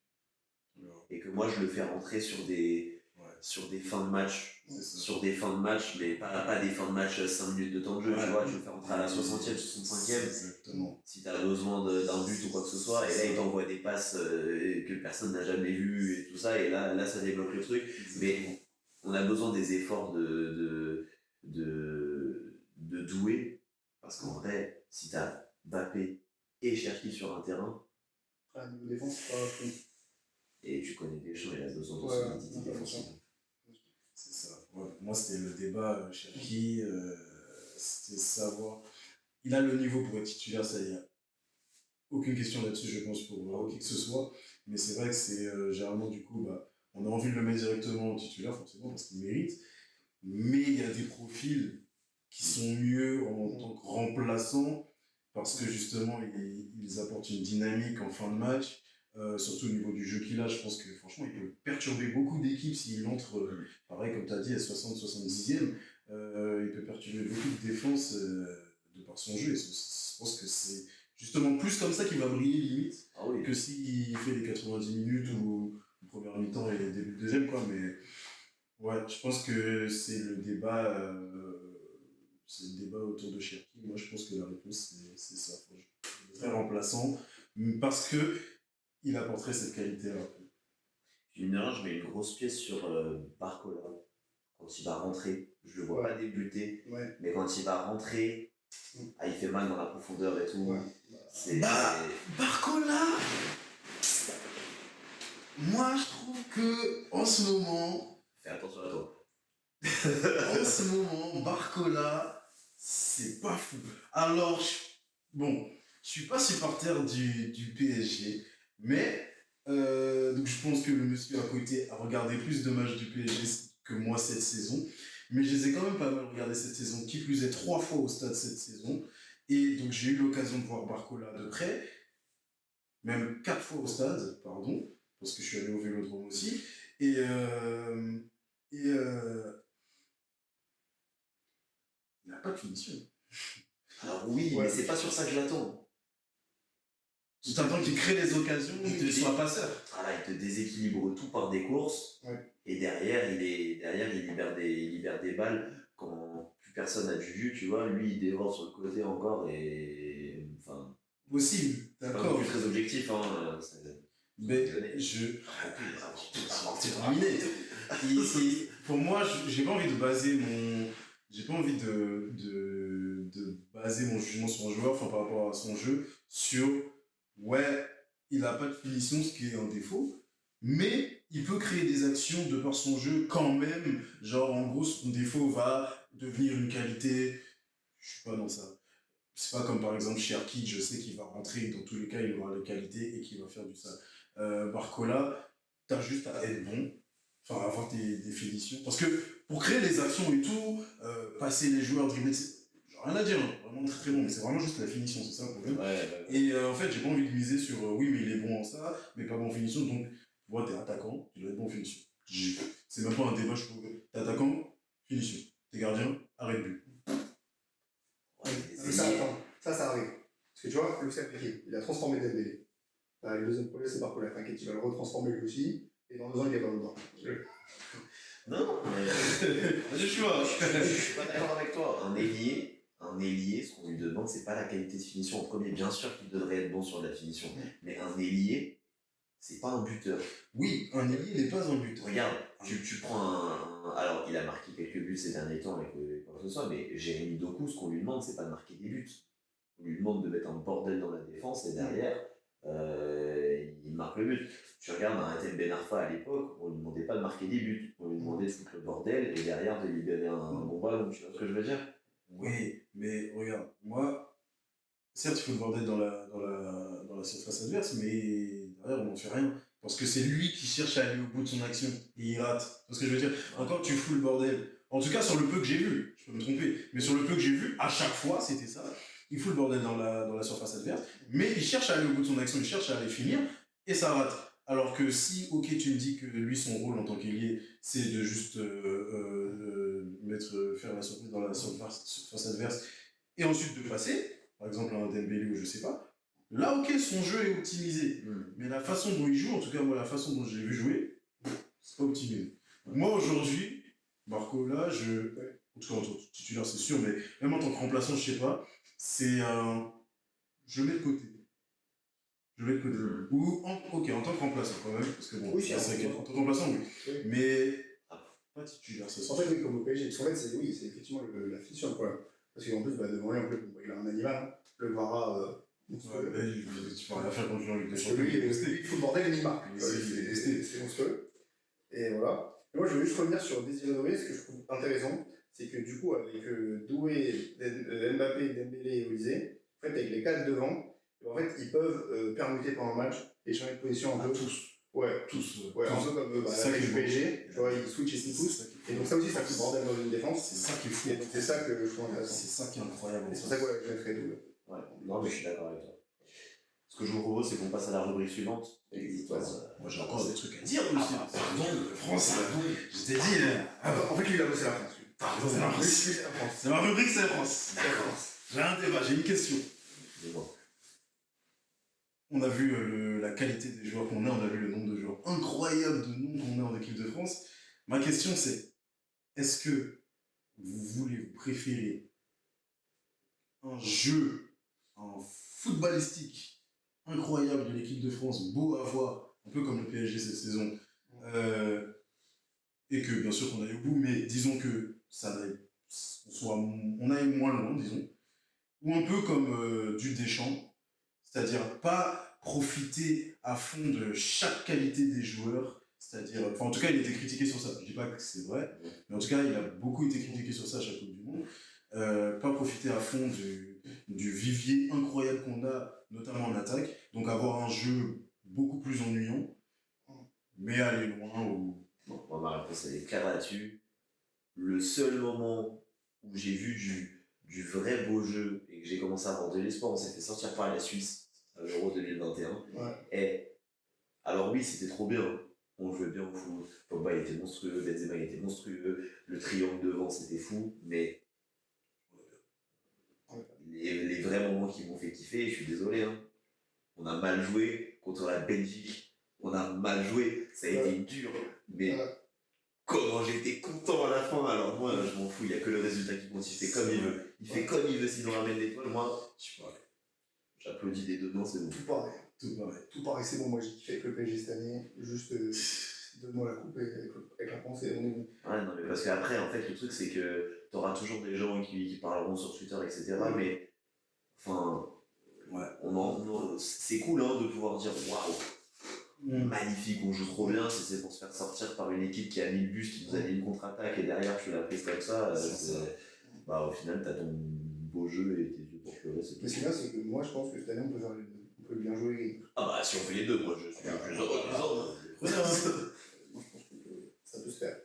Et que moi je le fais rentrer sur des fins de match. Sur des fins de match, mais pas des fins de match 5 minutes de temps de jeu, tu vois, tu le fais rentrer à la 60e, 65e. Exactement. Si tu as besoin d'un but ou quoi que ce soit, et là il t'envoie des passes que personne n'a jamais vues et tout ça, et là ça débloque le truc. Mais on a besoin des efforts de Doué, parce qu'en vrai, si tu as Mbappé et Cherki sur un terrain, À niveau défense, c'est pas fou. Et tu connais Deschamps, il a besoin de Ouais, solidité ouais, défensive. C'est ça. Ouais. Moi, c'était le débat Cherki, c'était savoir. Il a le niveau pour être titulaire, ça y a aucune question là-dessus, je pense, pour qui que ce soit. Mais c'est vrai que c'est généralement, du coup, on a envie de le mettre directement au titulaire, forcément, parce qu'il mérite. Mais il y a des profils qui sont mieux en tant que remplaçants, parce que justement, ils apportent une dynamique en fin de match. Surtout au niveau du jeu qu'il a, je pense que franchement, il peut perturber beaucoup d'équipes s'il entre, pareil, comme tu as dit, à 60-70e. Il peut perturber beaucoup de défenses de par son jeu. Et je pense que c'est justement plus comme ça qu'il va briller limite Ah oui. que s'il fait les 90 minutes ou première mi-temps et début de deuxième, quoi. Mais ouais, je pense que c'est le débat autour de Cherki. Moi, je pense que la réponse, c'est ça. Je serais remplaçant parce que il apporterait cette qualité-là. Une heure, je mets une grosse pièce sur Barcola. Quand il va rentrer, je le vois pas débuter, mais quand il va rentrer, il fait mal dans la profondeur et tout. Barcola, moi je trouve que en ce moment, fais attention à toi. en ce moment, Barcola, c'est pas fou. Alors, je suis pas supporter du PSG, mais donc je pense que le monsieur à côté a regardé plus de matchs du PSG que moi cette saison. Mais je les ai quand même pas mal regardés cette saison, qui plus est 3 fois au stade cette saison. Et donc j'ai eu l'occasion de voir Barcola de près, même 4 fois au stade, pardon, parce que je suis allé au Vélodrome aussi. Et il n'a pas de finition. Alors oui, mais c'est pas sur ça que je l'attends. Tu t'attends qu'il crée les occasions, qu'il ne soit passeur. Voilà, il te déséquilibre tout par des courses. Et derrière, il libère des balles quand plus personne n'a du jus, tu vois. Lui, il dévore sur le côté encore et. Enfin. Possible, d'accord. C'est pas non plus très objectif, hein. Mais c'est terminé. Pour moi, j'ai pas envie de baser mon jugement sur un joueur, enfin par rapport à son jeu, sur il n'a pas de finition, ce qui est un défaut, mais il peut créer des actions de par son jeu quand même. Genre, en gros, son défaut va devenir une qualité. Je suis pas dans ça. C'est pas comme par exemple Cherki, je sais qu'il va rentrer, dans tous les cas, il aura la qualité et qu'il va faire du ça. Barcola, t'as juste à être bon, enfin avoir des finitions. Parce que pour créer les actions et tout, passer les joueurs, dribbler, j'ai rien à dire, hein, vraiment très très bon, mais c'est vraiment juste la finition, c'est ça le problème. Et en fait, j'ai pas envie de miser sur oui, mais il est bon en ça, mais pas bon en finition, donc moi, t'es attaquant, tu dois être bon en finition. C'est même pas un débat, je trouve. T'es attaquant, finition. T'es gardien, arrêt de but. Ça arrive. Parce que tu vois, Lucien Piquet, il a transformé Dembélé. Le deuxième projet, c'est Barcola. T'inquiète, il va le retransformer lui aussi. Et dans 2 ans, il est pas dedans. Non, mais. Je suis pas d'accord avec toi. Un ailier, ce qu'on lui demande, c'est pas la qualité de finition en premier. Bien sûr qu'il devrait être bon sur la finition. Mais un ailier, c'est pas un buteur. Oui, un ailier n'est pas un buteur. Regarde, tu prends alors, il a marqué quelques buts ces derniers temps avec quoi que ce soit, mais Jérémy Doku, ce qu'on lui demande, c'est pas de marquer des buts. On lui demande de mettre un bordel dans la défense et derrière, il marque le but. Tu regardes un Hatem Ben Arfa à l'époque, on lui demandait pas de marquer des buts, on lui demandait de foutre le bordel et derrière de libérer un bon ballon, tu vois ce que je veux dire? Oui, mais regarde, moi, certes, il faut le bordel dans la surface adverse, mais derrière, on n'en fait rien. Parce que c'est lui qui cherche à aller au bout de son action et il rate. Tu vois ce que je veux dire? Encore, tu fous le bordel. En tout cas, sur le peu que j'ai vu, je peux me tromper, mais sur le peu que j'ai vu, à chaque fois, c'était ça. Il fout le bordel dans la surface adverse, mais il cherche à aller au bout de son action, il cherche à aller finir, et ça rate. Alors que si, ok, tu me dis que lui, son rôle en tant qu'ailier, c'est de juste faire la surprise dans la surface adverse, et ensuite de passer, par exemple un Dembélé ou je sais pas, là, ok, son jeu est optimisé. Mais la façon dont il joue, en tout cas, moi, la façon dont je l'ai vu jouer, c'est pas optimisé. Moi, aujourd'hui, Barcola, en tout cas, en tant que titulaire, c'est sûr, mais même en tant que remplaçant, je sais pas, c'est un. Je le mets de côté. Ou, en tant que remplaçant quand même, parce que bon, oui, en tant que remplaçant, oui. Mais pas titulaire, c'est ça. En fait, oui, comme au PSG, parce qu'en fait, c'est effectivement la finition le problème. Parce qu'en plus, devant lui, en plus, il a un animal. Hein. Le Vara, Tu peux rien faire contre lui en Ligue des Parce que Champions. lui, il fout le bordel et il marque. C'est C'est monstrueux. Et voilà. Et moi, je voulais juste revenir sur Désiré Doué. Ce que je trouve intéressant, c'est que du coup, avec Doué, Mbappé, Dembélé et Olise, en fait, avec les 4 devant, en fait, ils peuvent permuter pendant le match et changer de position un peu. tous. Ouais, Tous. ouais, un peu comme C'est ça avec qui le est PSG. Tu vois, ils switchent et ils poussent. Et donc, ça aussi, ça fout le bordel dans une défense. C'est ça qui est fou. Et donc, c'est ça que je trouve intéressant. C'est ça qui est incroyable. Et c'est pour ça que ouais, je mettrais Doué. Ouais, non, mais je suis d'accord avec toi. Ce que je vous propose, c'est qu'on passe à la rubrique suivante. Moi, j'ai encore des trucs à dire aussi. Pardon, France, je t'ai dit. En fait, lui, il a bossé la France. Pardon, c'est la France. C'est ma rubrique, c'est la France. D'accord. J'ai un débat, j'ai une question. Dis-moi. On a vu la qualité des joueurs qu'on a, on a vu le nombre de joueurs incroyable de noms qu'on a en équipe de France. Ma question c'est, est-ce que vous préférez un jeu, un footballistique incroyable de l'équipe de France, beau à voir, un peu comme le PSG cette saison, et que bien sûr qu'on aille au bout, mais disons que on aille moins loin, disons, ou un peu comme du Deschamps, c'est-à-dire pas profiter à fond de chaque qualité des joueurs, c'est-à-dire, enfin en tout cas il a été critiqué sur ça, je dis pas que c'est vrai, mais en tout cas il a beaucoup été critiqué sur ça à chaque Coupe du Monde, pas profiter à fond du vivier incroyable qu'on a, notamment en attaque, donc avoir un jeu beaucoup plus ennuyant, mais aller loin ou... Bon, moi, ma réponse elle est claire là-dessus. Le seul moment où j'ai vu du vrai beau jeu et que j'ai commencé à avoir de l'espoir, on s'est fait sortir par la Suisse à l'Euro 2021. Ouais. Et alors oui, c'était trop bien. On jouait bien au foot. Pogba il était monstrueux, Benzema il était monstrueux, le triangle devant c'était fou, mais les vrais moments qui m'ont fait kiffer, je suis désolé, hein. On a mal joué contre la Belgique, on a mal joué, ça a été dur, mais comment j'étais content à la fin. Alors moi je m'en fous, il n'y a que le résultat qui compte, il fait comme il veut. Il fait comme il veut, s'il nous ramène l'étoile, moi j'applaudis des deux mains, c'est bon. Tout pareil, c'est bon. Moi j'ai kiffé avec le PSG cette année. Juste donne-moi la coupe et avec la France et on est bon. Ouais, non, mais parce qu'après, en fait, le truc c'est que t'auras toujours des gens qui parleront sur Twitter, etc. Mais enfin, c'est cool hein, de pouvoir dire waouh, magnifique, on joue trop bien. Si c'est pour se faire sortir par une équipe qui a mis le bus, qui nous a mis une contre-attaque et derrière tu l'as prise comme ça, bah, au final t'as ton beau jeu et tes yeux pour pleurer. Mais ce qu'il y a, c'est que moi je pense que cette année on peut faire les deux. On peut bien jouer. Ah bah si on fait les deux, moi je suis le plus heureux des hommes. Moi je pense que ça peut se faire.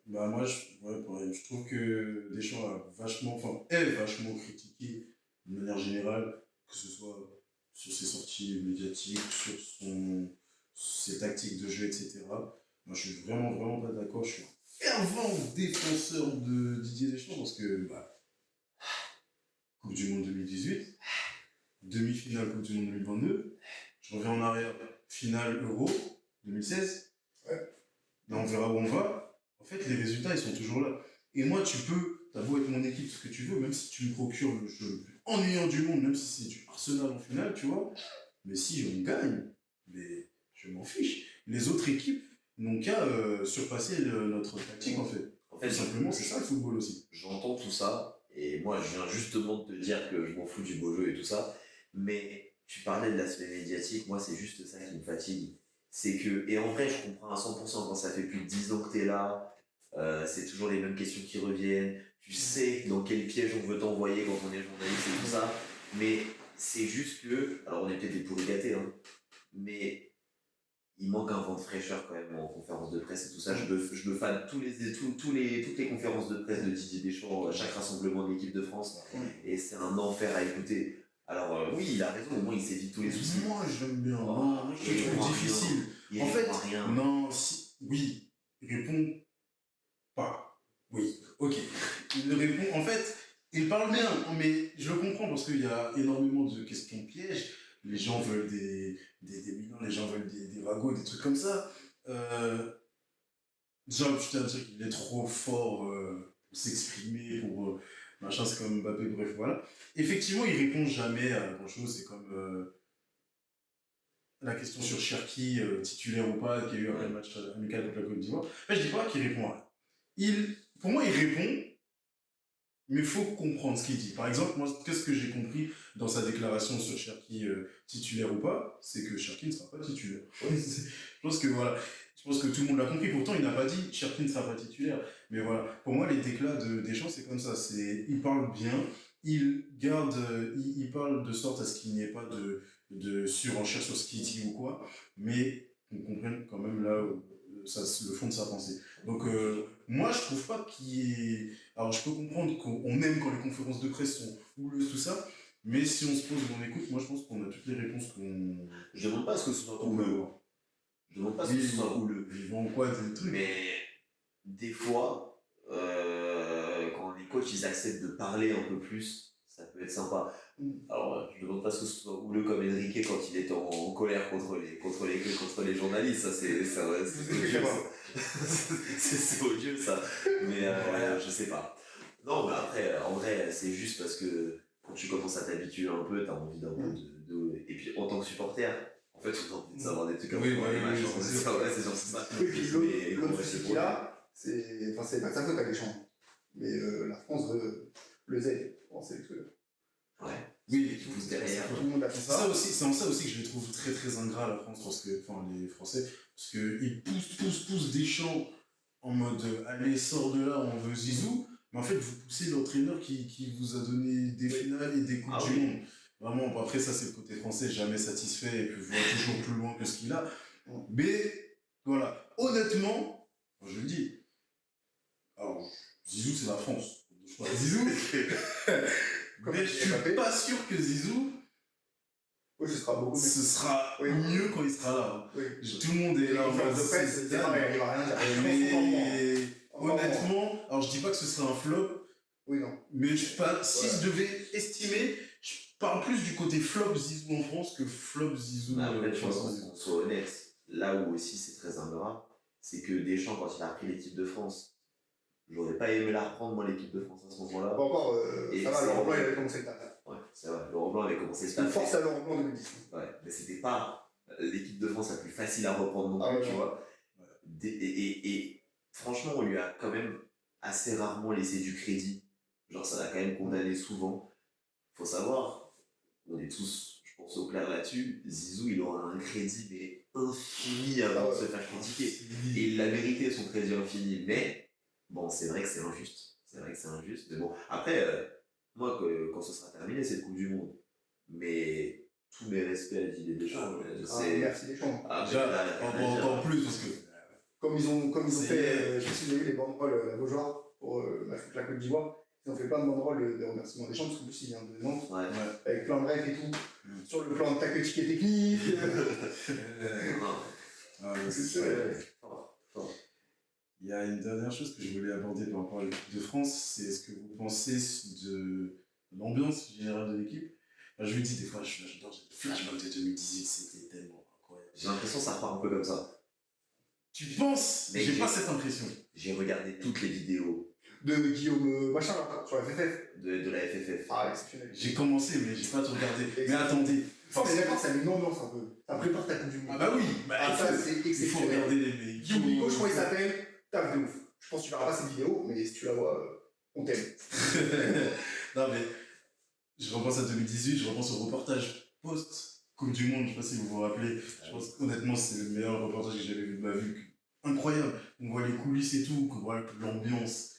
Bah moi je trouve que Deschamps est vachement critiqué de manière générale, que ce soit sur ses sorties médiatiques, sur ses tactiques de jeu, etc. Moi je suis vraiment pas d'accord, je suis un fervent défenseur de Didier Deschamps parce que Coupe du Monde 2018, demi-finale Coupe du Monde 2022, je reviens en arrière, finale Euro 2016, là on verra où on va. En fait, les résultats, ils sont toujours là. Et moi, t'as beau être mon équipe, ce que tu veux, même si tu me procures le jeu le plus ennuyant du monde, même si c'est du Arsenal en finale, tu vois, mais si on gagne, mais je m'en fiche. Les autres équipes n'ont qu'à surpasser notre tactique, en fait. Tout simplement, c'est ça le football aussi. J'entends tout ça, et moi, je viens justement de te dire que je m'en fous du beau jeu et tout ça, mais tu parlais de l'aspect médiatique, moi, c'est juste ça qui me fatigue. C'est que, et en vrai, je comprends à 100% quand ça fait plus de 10 ans que t'es là, c'est toujours les mêmes questions qui reviennent, tu sais dans quel piège on veut t'envoyer quand on est journaliste et tout ça, mais c'est juste que, alors on est peut-être des pourris gâtés, hein, mais il manque un vent de fraîcheur quand même en conférence de presse et tout ça. Je me fan toutes les conférences de presse de Didier Deschamps à chaque rassemblement de l'équipe de France, et c'est un enfer à écouter. Alors oui, il a raison, au moins il s'évite tous les soucis. Moi j'aime bien, non, je trouve difficile. Il en fait, rien. non, oui, il répond pas. Oui, ok. Il répond, en fait, il parle bien, mais je le comprends parce qu'il y a énormément de questions pièges. Les gens veulent des millions, les gens veulent des ragots, des trucs comme ça. Déjà, je tiens à dire qu'il est trop fort pour s'exprimer, pour machin, c'est comme Mbappé, bref, voilà. Effectivement, il répond jamais à grand chose, c'est comme la question sur Cherki, titulaire ou pas, qui a eu après le match amical contre la Côte d'Ivoire. Je dis pas qu'il répond à rien. Pour moi, il répond, Mais il faut comprendre ce qu'il dit. Par exemple, moi, qu'est-ce que j'ai compris dans sa déclaration sur Cherki titulaire ou pas, c'est que Cherki ne sera pas titulaire. Je pense que voilà, je pense que tout le monde l'a compris. Pourtant, il n'a pas dit Cherki ne sera pas titulaire. Mais voilà, pour moi, les déclats de Deschamps, c'est comme ça. Il parle bien, il garde, il parle de sorte à ce qu'il n'y ait pas de surenchère sur ce qu'il dit ou quoi, mais qu'on comprenne quand même là où, le fond de sa pensée. Donc, moi, je trouve pas qu'il y ait. Alors, je peux comprendre qu'on aime quand les conférences de presse sont houleuses, tout ça, mais si on se pose et on écoute, moi, je pense qu'on a toutes les réponses qu'on. Je demande pas à ce que ce soit houleux. Je demande pas à ce que ce soit houleux. Ils vont quoi, des trucs. Mais des fois, quand les coachs ils acceptent de parler un peu plus, ça peut être sympa. Alors, je ne demande pas ce que ce soit houleux comme Enrique quand il est en colère contre les journalistes. Ça, c'est odieux, ça. C'est odieux, ça. Mais je sais pas. Non, mais après, en vrai, c'est juste parce que quand tu commences à t'habituer un peu, t'as envie d'un peu de. Et puis, en tant que supporter, en fait, on a envie de savoir des trucs comme les matchs. C'est sûr, c'est ça. Oui, puis l'autre souci qu'il a, c'est pas de sa faute à Deschamps. Mais la France veut le Z en sélectionneur. Ouais. Oui, qui pousse derrière. Tout le monde a fait ça. C'est en ça aussi que je les trouve très très ingrats la France, parce que, enfin les Français, parce qu'ils poussent Deschamps en mode allez, sors de là, on veut Zizou, mais en fait vous poussez l'entraîneur qui vous a donné des finales et des coupes du monde. Vraiment, bon, après ça c'est le côté français, jamais satisfait et puis voit toujours plus loin que ce qu'il a. Mais voilà, honnêtement, je le dis, alors Zizou c'est la France. Zizou mais je suis pas sûr que Zizou oui, ce sera mieux quand il sera là. Oui. Tout le monde est là. C'est pareil, il va rien dire. Mais honnêtement, alors je dis pas que ce serait un flop. Oui, non. Mais si je devais estimer, je parle plus du côté flop Zizou en France que flop Zizou. Après, je pense qu'on soit honnête. Là où aussi c'est très ingrat, c'est que Deschamps, quand il a repris l'équipe de France, j'aurais pas aimé la reprendre, moi, l'équipe de France à ce moment-là. Pas encore, ça va, Laurent Blanc, il avait commencé le taf. Ouais, c'est vrai, Laurent Blanc avait commencé le taf. C'était force à Laurent Blanc en 2010. Ouais, mais c'était pas l'équipe de France la plus facile à reprendre non plus, tu vois. Et franchement, on lui a quand même assez rarement laissé du crédit. Genre, ça l'a quand même condamné souvent. Faut savoir, on est tous, je pense, au clair là-dessus, Zizou, il aura un crédit, mais infini avant de se faire critiquer. Et il l'a mérité, son crédit infini, mais... Bon, c'est vrai que c'est injuste. Mais bon, après, moi, quand ce sera terminé, c'est le Coupe du Monde. Mais tous mes respects à Didier Deschamps. Merci Deschamps. Encore plus, parce que. Comme ils ont fait, je sais pas si vous avez vu les banderoles à Beaujoire pour la Côte d'Ivoire, ils ont fait plein de banderoles de remerciements Deschamps, parce qu'en plus il vient de Nantes, avec plein de rêves et tout. Sur le plan tactique et technique. Il y a une dernière chose que je voulais aborder par rapport à l'équipe de France, c'est ce que vous pensez de l'ambiance générale de l'équipe. Je vous dis, des fois, j'adore les flashbacks de 2018, c'était tellement incroyable. J'ai l'impression que ça repart un peu comme ça. Tu penses? Mais j'ai pas cette impression. J'ai regardé toutes les vidéos. De Guillaume machin là, sur la FFF. De la FFF. Ah, exceptionnel. J'ai commencé, mais j'ai pas tout regardé. Mais attendez. Non, mais d'accord, ça met une ambiance un peu. Ça prépare ta Coupe du Monde. Ah bah oui, ça c'est exceptionnel. Il faut regarder les mecs. Guillaume Bigot, je crois qu'il s'appelle. Taf de ouf. Je pense que tu verras pas cette vidéo, mais si tu la vois, on t'aime. Non, mais je repense à 2018, je repense au reportage post-Coupe du Monde, je sais pas si vous vous rappelez. Je pense qu'honnêtement, c'est le meilleur reportage que j'avais vu de ma vie. Incroyable. On voit les coulisses et tout, on voit l'ambiance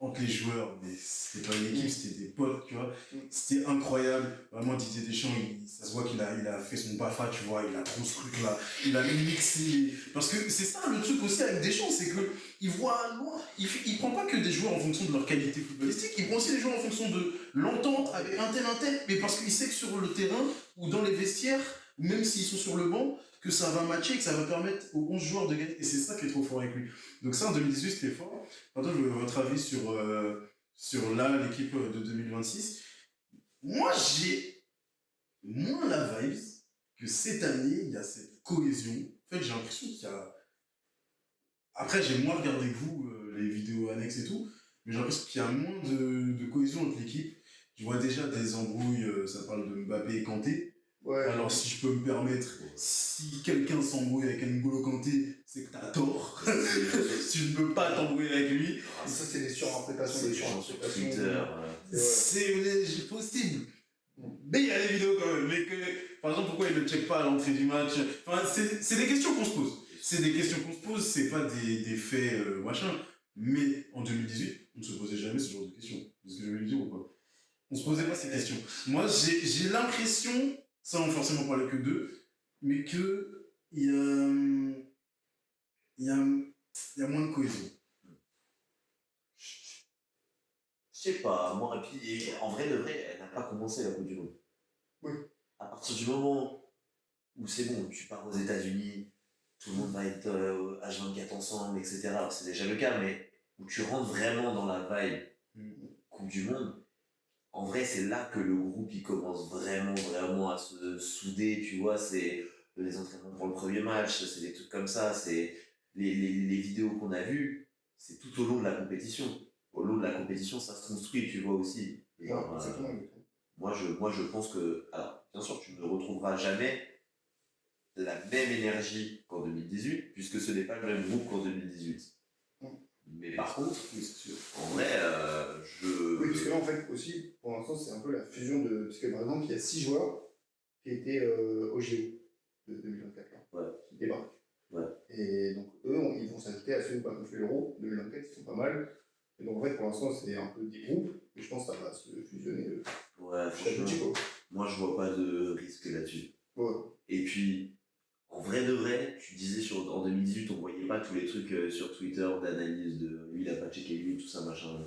entre les joueurs, mais c'était pas une équipe, c'était des potes, tu vois. C'était incroyable. Vraiment, Didier Deschamps, ça se voit qu'il a fait son bafa, tu vois, il a trop ce truc-là. Il a mixé. Parce que c'est ça le truc aussi avec Deschamps, c'est qu'il voit loin. Il prend pas que des joueurs en fonction de leur qualité footballistique, il prend aussi les joueurs en fonction de l'entente avec un tel, mais parce qu'il sait que sur le terrain ou dans les vestiaires, même s'ils sont sur le banc, que ça va matcher et que ça va permettre aux 11 joueurs de gagner. Et c'est ça qui est trop fort avec lui. Donc ça, en 2018, c'était fort. Maintenant, je veux votre avis sur l'équipe de 2026. Moi, j'ai moins la vibes que cette année, il y a cette cohésion. En fait, j'ai l'impression qu'il y a... Après, j'ai moins regardé que vous, les vidéos annexes et tout, mais j'ai l'impression qu'il y a moins de cohésion entre l'équipe. Je vois déjà des embrouilles, ça parle de Mbappé et Kanté. Ouais. Alors, si je peux me permettre, si quelqu'un s'embrouille avec N'Golo Kanté, c'est que t'as tort. Tu ne peux pas t'embrouiller avec lui. Ça, c'est des surinterprétations, C'est des des gens sur surinterprétations. Twitter. C'est possible. Mais il y a des vidéos quand même. Mais que, par exemple, pourquoi il ne check pas à l'entrée du match? Enfin, c'est des questions qu'on se pose. C'est des questions qu'on se pose, c'est pas des faits machin. Mais en 2018, on ne se posait jamais ce genre de questions. C'est ce que je veux dire ou pas? On se posait pas ces questions. Moi, j'ai l'impression, sans forcément parler que d'eux, mais que il y a moins de cohésion. Je sais pas, moi, et puis en vrai de vrai, elle n'a pas commencé la Coupe du Monde. Oui. À partir du moment où c'est bon, tu pars aux États-Unis, tout le monde va être H24 ensemble, etc. Alors c'est déjà le cas, mais où tu rentres vraiment dans la vibe Coupe du Monde, en vrai, c'est là que le groupe il commence vraiment à se souder, tu vois. C'est les entraînements pour le premier match, c'est des trucs comme ça, c'est les vidéos qu'on a vues, c'est tout au long de la compétition. Au long de la compétition, ça se construit, tu vois aussi. Genre, Exactement. moi, je pense que. Alors, bien sûr, tu ne retrouveras jamais la même énergie qu'en 2018, puisque ce n'est pas le même groupe qu'en 2018. Mais par contre, en vrai, Oui, parce que là, en fait, aussi, pour l'instant, c'est un peu la fusion de. Parce que par exemple, il y a 6 joueurs qui étaient au JO de 2024, là, Ouais. qui débarquent. Ouais. Et donc, eux, ils vont s'ajouter à ceux qui ont fait l'Euro 2024, ils sont pas mal. Et donc, en fait, pour l'instant, c'est un peu des groupes, et je pense que ça va se fusionner Ouais, petit à petit, franchement, quoi. moi, je vois pas de risque là-dessus. Ouais. Et puis, en vrai de vrai, tu disais en 2018, on voyait pas tous les trucs sur Twitter d'analyse de lui, il a pas checké lui, tout ça, machin.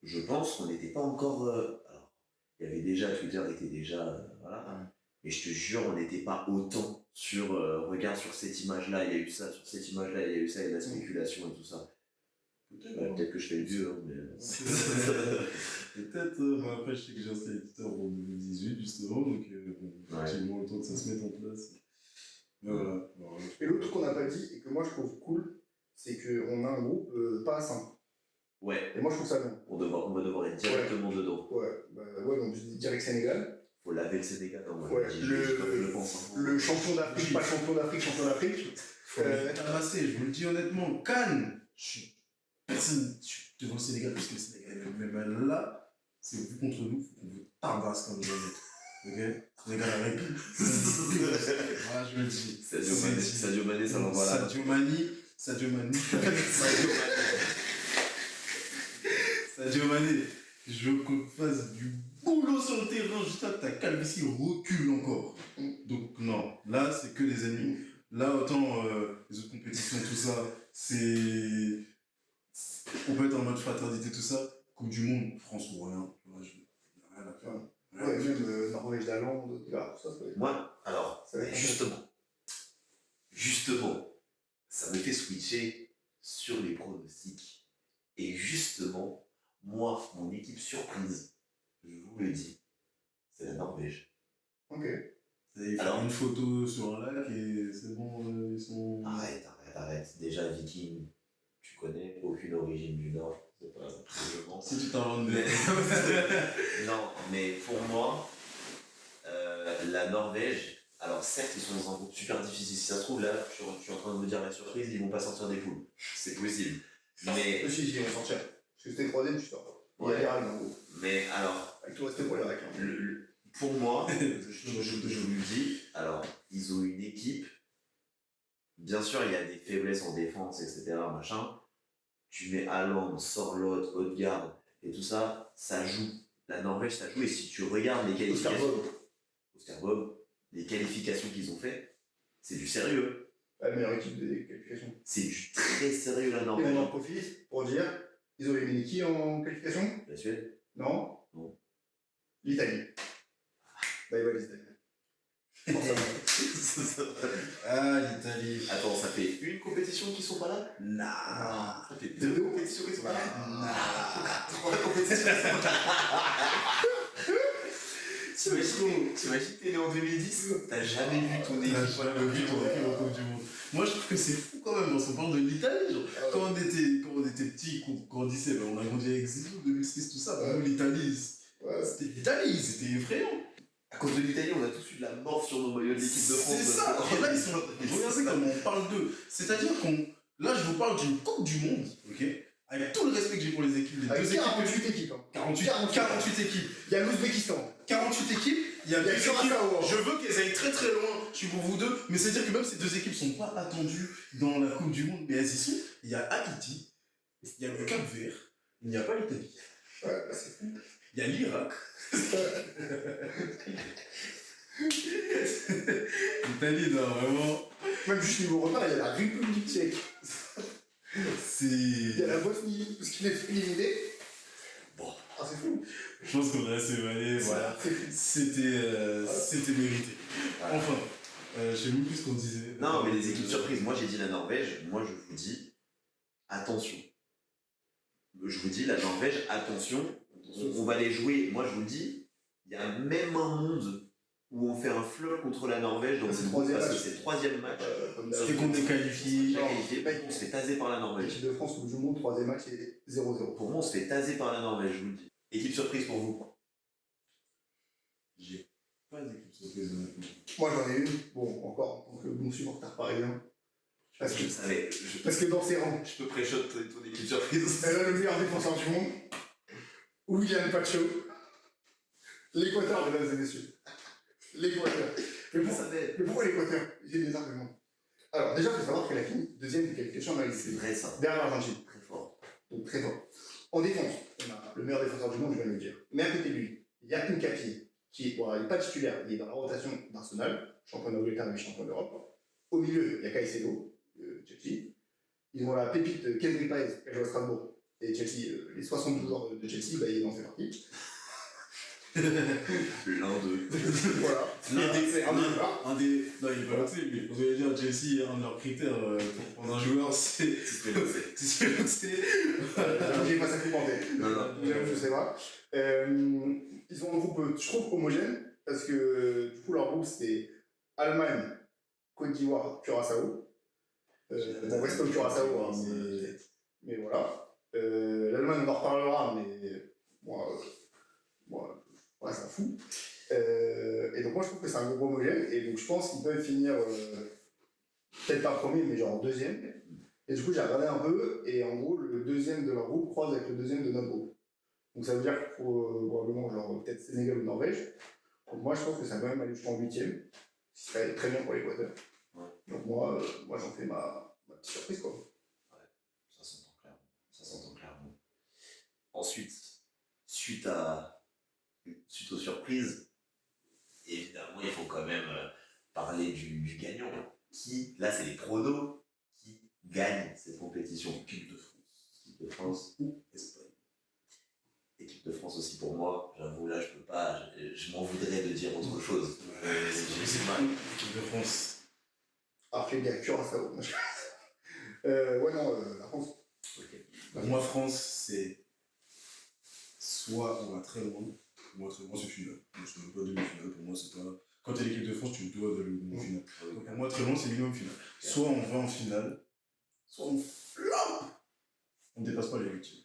Je pense qu'on n'était pas encore. Alors, il y avait déjà, Twitter était déjà. Voilà. Mais je te jure, on n'était pas autant sur. Regarde sur cette image-là, il y a eu ça, sur cette image-là, il y a eu ça, il y a de la spéculation et tout ça. Peut-être que je fais le vieux, hein, mais. Peut-être, moi après je sais que j'ai installé Twitter en 2018 justement, donc effectivement le temps que ça se mette en place. Mais voilà. Et l'autre truc qu'on n'a pas dit, et que moi je trouve cool, c'est qu'on a un groupe pas simple. Ouais. Et moi je trouve ça bien. On va devoir être directement dedans. Ouais, donc je dis direct Sénégal. Faut laver le Sénégal, hein, moi Ouais, je pense. Hein. Le champion d'Afrique, pas champion d'Afrique, champion d'Afrique. Tabassé, je vous le dis honnêtement, Cannes, personne devant le Sénégal, puisque le Sénégal est même là, c'est vu contre nous, faut qu'on vous tabasse comme jamais. Ok? Sénégal avec. Voilà, je me le dis. Sadio Mané, ça l'envoie là. Sadio Mané, je veux qu'on fasse du boulot sur le terrain, juste là, ta calvitie recule encore. Donc non, là, c'est que les ennemis. Là, autant les autres compétitions, tout ça, c'est... On peut être en mode fraternité, tout ça. Coupe du Monde, France ou rien. Moi, je rien à faire. Ouais, même Norvège, Hollande, tout ça, ça peut être... Moi, alors, justement, ça me fait switcher sur les pronostics. Et justement, moi, mon équipe surprise, je vous le dis, c'est la Norvège. Ok. Ils font une photo sur un lac et c'est bon, ils sont... Arrête. Déjà, Viking, tu connais, aucune origine du Nord. C'est pas vraiment. Si tu t'en rends Non, mais pour moi, la Norvège, alors certes, ils sont dans un groupe super difficile. Si ça se trouve, là, je suis en train de me dire la surprise, ils vont pas sortir des poules. C'est possible. Mais. Si, ils vont sortir. Parce que c'était troisième, tu sors. Il y a des règles en gros. Mais alors. Avec tout respect pour les règles. Pour moi, je vous le dis, alors, ils ont une équipe. Bien sûr, il y a des faiblesses en défense, etc. Machin. Tu mets Haaland, Sorloth, Odegaard et tout ça, ça joue. La Norvège, ça joue. Et si tu regardes les qualifications. Oscar Bob, les qualifications qu'ils ont fait, c'est du sérieux. La meilleure équipe des qualifications. C'est du très sérieux, la Et Norvège. on en profite pour dire, ils ont éliminé qui en qualification? La Suède? Non. L'Italie. Bye bye l'Italie. Ah, l'Italie. Attends, ça fait une compétition qu'ils sont pas là? Nah. Ça fait deux compétitions qu'ils sont pas là? Nah. Trois compétitions qu'ils sont pas là? T'imagines t'es né en 2010, t'as jamais vu ton équipe en Coupe du Monde. Moi je trouve que c'est fou quand même, parce qu'on parle de l'Italie. Quand on était petit, quand on grandissait, on a grandi avec Zizou, 2006, tout ça. Nous, l'Italie, c'était l'Italie, c'était effrayant. À cause de l'Italie, on a tous eu de la mort sur nos maillots de l'équipe de France. C'est ça. Et là, ils sont. Regardez comment on parle d'eux. C'est-à-dire qu'on. Là, je vous parle d'une Coupe du Monde, ok? Avec tout le respect que j'ai pour les équipes, les Avec deux équipes. 48 équipes. Hein. 48 équipes. Il y a l'Ouzbékistan. 48 équipes, il y a deux équipes. Curaçao. Je veux qu'elles aillent très très loin, je suis pour vous deux, mais c'est-à-dire que même ces deux équipes sont pas attendues dans la Coupe du Monde, mais elles y sont. Il y a Haïti, il y a le Cap-Vert, il n'y a pas l'Italie. Ouais, c'est fou. Il y a l'Irak. L'Italie, non, vraiment. Même juste niveau repas, il y a la République tchèque. Il y a C'est. la Bosnie, parce qu'il est éliminé. Bon, Ah, c'est fou. Je pense qu'on a assez évalué, voilà. C'est fou. C'était mérité. Enfin, je sais même plus ce qu'on disait. non, mais les équipes surprises, moi j'ai dit la Norvège, moi je vous dis, attention. Je vous dis, la Norvège, attention, on va les jouer. Moi je vous le dis, il y a même un monde où on fait un flop contre la Norvège dans C'est le le groupe troisième parce que match. c'est le troisième match. Comme C'était d'hab. qu'on est qualifié. Chaque qualifié, on se fait taser par la Norvège. L'équipe de France, Coupe du Monde, troisième match et 0-0. Pour moi, on se fait taser par la Norvège, je vous le dis. Équipe surprise pour vous. J'ai pas d'équipe surprise honnêtement. Moi, j'en ai une. Bon, encore, en tant que bon supporter parisien. Parce Je que, savais. parce que dans ses rangs, Je peux pré-shot ton équipe surprise. elle a le meilleur défenseur du monde. William Pacho. L'Équateur, mesdames et messieurs. L'Équateur. Mais pourquoi l'Équateur? J'ai des arguments. Alors, déjà, il faut savoir qu'elle a fini deuxième de qualification en C'est Malaisie. vrai ça. Derrière l'Argentine. Très fort. Donc très fort. En défense, on a le meilleur défenseur du monde, je viens de le dire. Mais à côté de lui, il y a Nkapie, qui est, bon, il n'est pas titulaire, il est dans la rotation d'Arsenal, champion d'Angleterre et champion d'Europe. Au milieu, il y a Caicedo, Chelsea. Ils ont la pépite Kendrick Páez, qui a joué à Strasbourg. Et Chelsea, les 72 joueurs de Chelsea, bah, il en fait partie. L'un d'eux. Voilà. C'est un Non, il est pas lancé, mais vous allez dire, Chelsea, un de leurs critères pour prendre un joueur, c'est. C'est. J'ai pas ça complimenté. Non. Je sais pas. Ils ont un groupe, je trouve, homogène, parce que du coup, leur groupe, c'était Allemagne, Côte d'Ivoire, Curaçao. Bon, reste au Curaçao, hein, mais voilà. L'Allemagne, on en reparlera, mais moi ouais, ça fout. Et donc, moi, je trouve que c'est un groupe homogène, et donc, je pense qu'ils peuvent finir, peut-être pas premier, mais genre deuxième. Et du coup, j'ai regardé un peu, et en gros, le deuxième de leur groupe croise avec le deuxième de notre groupe. Donc ça veut dire que probablement, genre, peut-être Sénégal ou Norvège. Donc moi, je pense que ça va même aller jusqu'en huitième. Ce serait très bien pour l'Équateur. Ouais. Donc moi j'en fais ma petite surprise, quoi. Ouais, ça s'entend clairement. Ça s'entend clairement. Ensuite, suite aux surprises, évidemment, il faut quand même parler du gagnant. Qui, là, c'est les pronos qui gagnent cette compétition. Équipe de France. Équipe de France ou Espagne. Équipe de France aussi pour moi, j'avoue, là, je peux pas, je m'en voudrais de dire autre chose. J'ai mal. Équipe de France. Alors que bien Curaçao. Ouais, non, la France. Okay. Pour moi, France, c'est soit on va très loin, pour moi, très loin, c'est finale. Moi, je ne veux pas demi-finale, pour moi, c'est pas. Quand t'es l'équipe de France, tu dois d'aller en finale. Donc pour moi, très loin, c'est minimum finale. Soit on va en finale, soit on flop. On ne dépasse pas les huitièmes.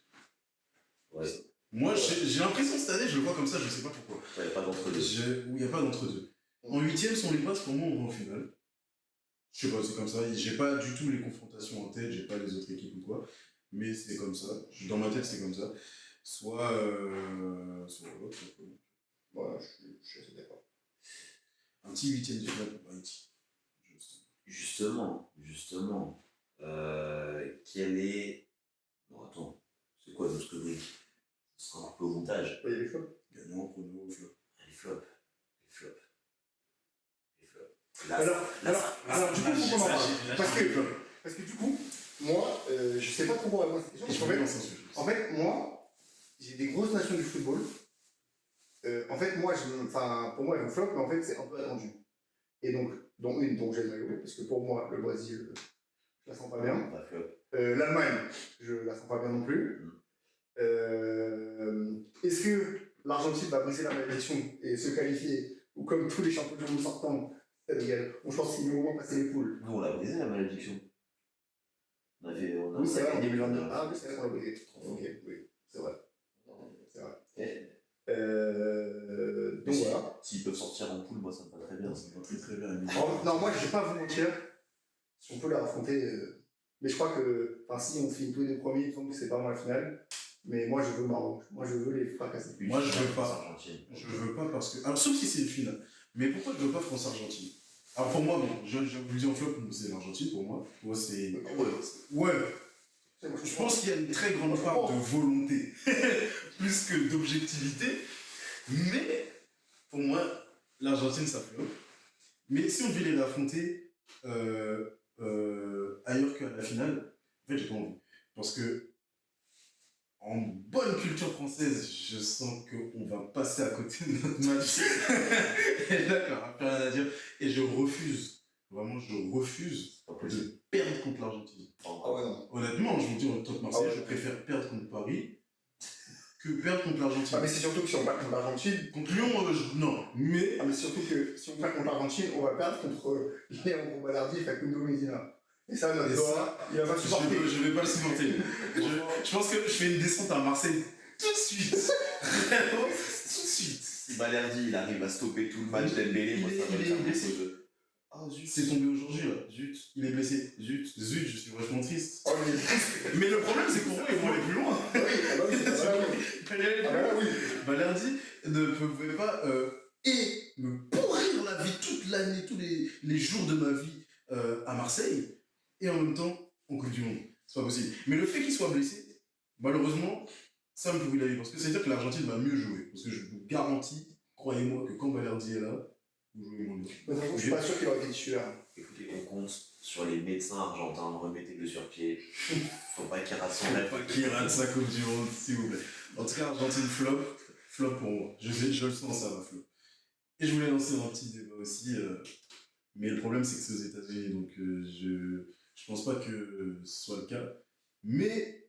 Ouais. Moi, j'ai l'impression cette année, je le vois comme ça, je sais pas pourquoi. Il n'y a pas d'entre-deux. Il n'y a pas d'entre-deux. En huitième, si on les passe, pour moi, on va en finale. Je sais pas, c'est comme ça. J'ai pas du tout les confrontations en tête, j'ai pas les autres équipes ou quoi. Mais c'est comme ça. Dans ma tête, c'est comme ça. Soit l'autre, soit Voilà, je suis assez d'accord. un petit huitième de finale pour Haïti. Justement. Quel est. Non, attends. C'est quoi notre rubrique? Ce sera un peu au montage. Il y a les flops. Gagnant, chrono, flop. Les flops. Alors, du coup, faut qu'on en parle. Parce que du coup, moi, je sais pas trop comment répondre à cette question. En fait, moi, j'ai des grosses nations du football. En fait, pour moi, elles vont flop, mais en fait, c'est un peu attendu. Et donc, dont une dont j'ai le maillot, parce que pour moi, le Brésil, je la sens pas bien. L'Allemagne, je la sens pas bien non plus. Est-ce que l'Argentine va briser la malédiction et se qualifier, ou comme tous les champions du monde sortants, Sénégal, je pense qu'ils vont au moins passer les poules. Nous, on l'a brisé la malédiction. Oui, c'est vrai, en 2022. Ah oui, c'est vrai qu'on l'a brisé. Ok, oui, c'est vrai. C'est vrai. Donc voilà. S'ils peuvent sortir moi, je vais pas vous mentir, si on peut les affronter, mais je crois que, enfin, si on finit tous les deux premiers, il me semble que c'est pas moi la finale. Mais moi, je veux Maroc. Moi, je veux les fracasser. Moi, je veux pas. Argentine. Je veux pas parce que. Alors, sauf si c'est une finale. Mais pourquoi je veux pas France-Argentine? Alors, pour moi, bon, je vous dis en flop, c'est l'Argentine pour moi. Pour moi, c'est. Ouais. Je pense qu'il y a une très grande part de volonté, plus que d'objectivité. Mais, pour moi, l'Argentine, ça flop. Mais si on devait les affronter ailleurs qu'à la finale, en fait, j'ai pas envie. Parce que, en bonne culture française, je sens qu'on va passer à côté de notre match. D'accord, plus rien à dire. Et je refuse, vraiment, je refuse de perdre contre l'Argentine. Ah ouais, non. Honnêtement, je vous dis en tant que Marseillais, je préfère perdre contre Paris que perdre contre l'Argentine. Ah, mais c'est surtout que si on perd contre l'Argentine. Contre Lyon, non. Mais. Ah, mais surtout que si on perd contre l'Argentine, on va perdre contre Léandro Ballardi et Facundo Medina. Et ça, notre Dora, il va pas supporter. Je vais pas le supporter. Je pense que je fais une descente à Marseille tout de suite. Vraiment, tout de suite. Si Balerdi il arrive à stopper tout le match d'Embélé, moi ça va être blessé. Ah zut. C'est tombé aujourd'hui là. Zut. Il est blessé. Zut, je suis vachement triste. Oh, mais le problème c'est pour moi, ils vont aller plus loin. Ah oui, ah bah oui, oui. Balerdi ne pouvait pas me pourrir la vie toute l'année, tous les jours de ma vie à Marseille. Et en même temps, en Coupe du Monde. C'est pas possible. Mais le fait qu'il soit blessé, malheureusement, ça me pourrit la vie. Parce que ça veut dire que l'Argentine va mieux jouer. Parce que je vous garantis, croyez-moi, que quand Balerdi est là, vous jouez moins bien. Je suis pas sûr qu'il aurait été titulaire. Écoutez, on compte sur les médecins argentins, remettez-le sur pied. Faut pas qu'il rate son rêve. Faut pas qu'il rate sa Coupe du Monde, s'il vous plaît. En tout cas, Argentine flop pour moi. Je le sens, ça va flop. Et je voulais lancer un petit débat aussi. Mais le problème, c'est que c'est aux États-Unis. Donc, je pense pas que ce soit le cas. Mais,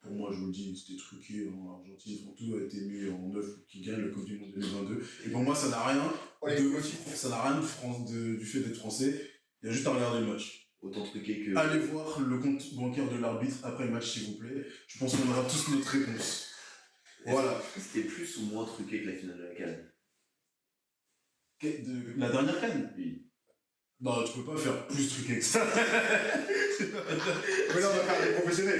pour moi, je vous le dis, c'était truqué. Argentine, tout a été mis en œuvre pour qu'ils gagnent la Coupe du Monde 2022. Et pour moi, ça n'a rien du fait d'être français. Il y a juste à regarder le match. Autant truqué que. Allez voir le compte bancaire de l'arbitre après le match, s'il vous plaît. Je pense qu'on aura tous notre réponse. Voilà. C'était plus ou moins truqué que la finale de la CAN? La dernière CAN? Oui. Non, tu peux pas faire plus truqué que ça. Mais là, on va faire des professionnels.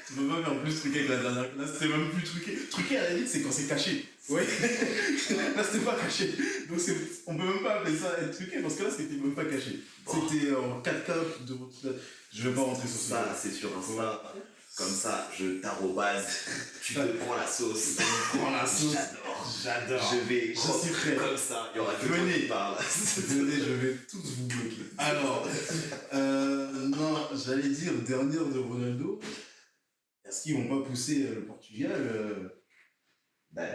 Tu peux pas faire plus truqué que la dernière. Là, c'était même plus truqué. Truqué, à la limite, c'est quand c'est caché. Ouais. Là, c'était pas caché. Donc, on peut même pas appeler ça être truqué parce que là, c'était même pas caché. Bon. C'était en 4K de votre. Je vais pas rentrer sur ça. C'est sur Insta. Comme ça, je t'arrobase, tu te prends la sauce. J'adore. Je suis prêt. Comme ça, il y aura que toi qui parle. Venez, je vais tous vous bloquer. Alors, non, j'allais dire dernière de Ronaldo. Est-ce qu'ils vont pas pousser le Portugal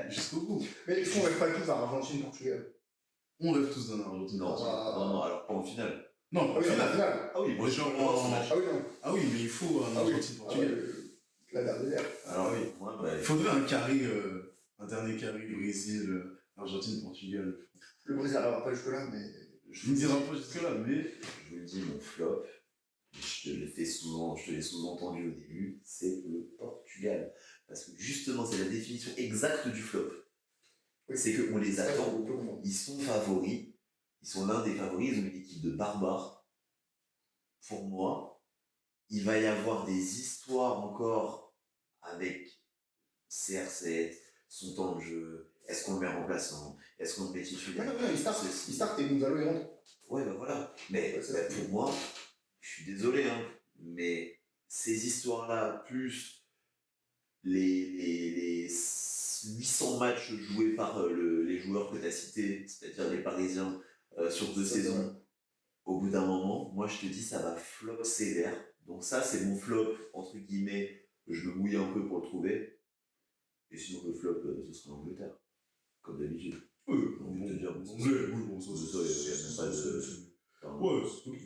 jusqu'au bout? Mais est-ce qu'on rêve pas tous à Argentine-Portugal? On rêve tous d'un Argentine. Non, alors pas en finale. Non, pas en finale. Ah oui, moi je Ah oui, mais il faut un Argentine-Portugal. La dernière. Alors oui, il faudrait un dernier carré Brésil, Argentine, Portugal. Le Brésil n'arrivera pas jusque-là, mais. Je ne dirai pas jusque-là, mais. Je vous le dis, mon flop, je te l'ai sous-entendu au début, c'est le Portugal. Parce que justement, c'est la définition exacte du flop. Oui. C'est qu'on les attend, ils sont favoris, ils sont l'un des favoris, ils ont une équipe de barbares. Pour moi, il va y avoir des histoires encore avec CR7, son temps de jeu, est-ce qu'on le met remplaçant, est-ce qu'on le met titulaire. Non, il start et Gonzalo y rentre. Ouais, bah voilà. Mais pour moi, je suis désolé, mais ces histoires-là, plus les 800 matchs joués par les joueurs que tu as cités, c'est-à-dire les Parisiens, sur 2 saisons, au bout d'un moment, moi je te dis, ça va flop sévère. Donc ça, c'est mon flop, entre guillemets, je me mouille un peu pour le trouver. Et sinon, le flop, ce sera l'Angleterre, comme d'habitude. Oui, on peut te dire. Ça, il n'y a même pas de... Ouais, c'est tout.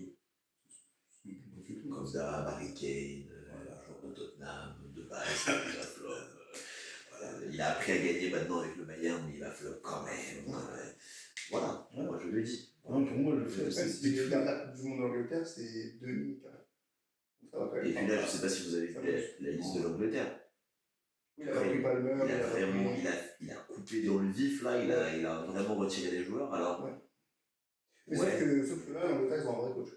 Comme ça, Harry Kane, joueur de Tottenham, de base, il va flop. Il a appris à gagner maintenant avec le Bayern, mais il va flop quand même. Voilà, moi je le dis. Non, pour moi, le flop, c'est le dernier du monde d'Angleterre, c'est 2004. Et puis là, je ne sais pas si vous avez vu la liste de l'Angleterre. Il a pris Palmer. Il a coupé dans le vif, là, il a vraiment retiré les joueurs. Alors, Mais sauf que là, l'Angleterre, ils ont un vrai coach.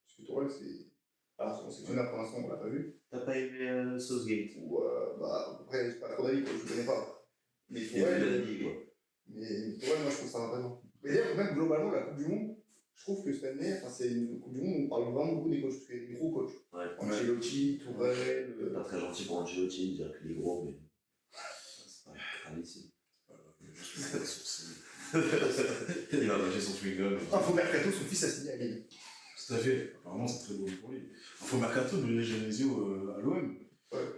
Parce que Tourelle, c'est. Alors, son sélectionneur, pour l'instant, on l'a pas vu. T'as pas aimé Southgate? Ou, bah, après, j'ai pas trop d'avis, quoi, je connais pas. Mais Il est Tourelle, de l'année, quoi. mais Tourelle, moi, je trouve ça va pas bien. Mais d'ailleurs, même globalement, la Coupe du Monde, je trouve que cette année, c'est une Coupe du Monde où on parle vraiment beaucoup des coachs, parce qu'il y a des gros coachs. Ouais. Ancelotti, Tourelle. Pas très gentil pour Ancelotti, dire qu'il est gros, mais. C'est pas gravissime. Il va manger son chewing-gum. Info Mercato, son fils a signé à Lille. Tout à fait. Apparemment, c'est très beau pour lui. Info Mercato, Bruno Genesio à l'OM.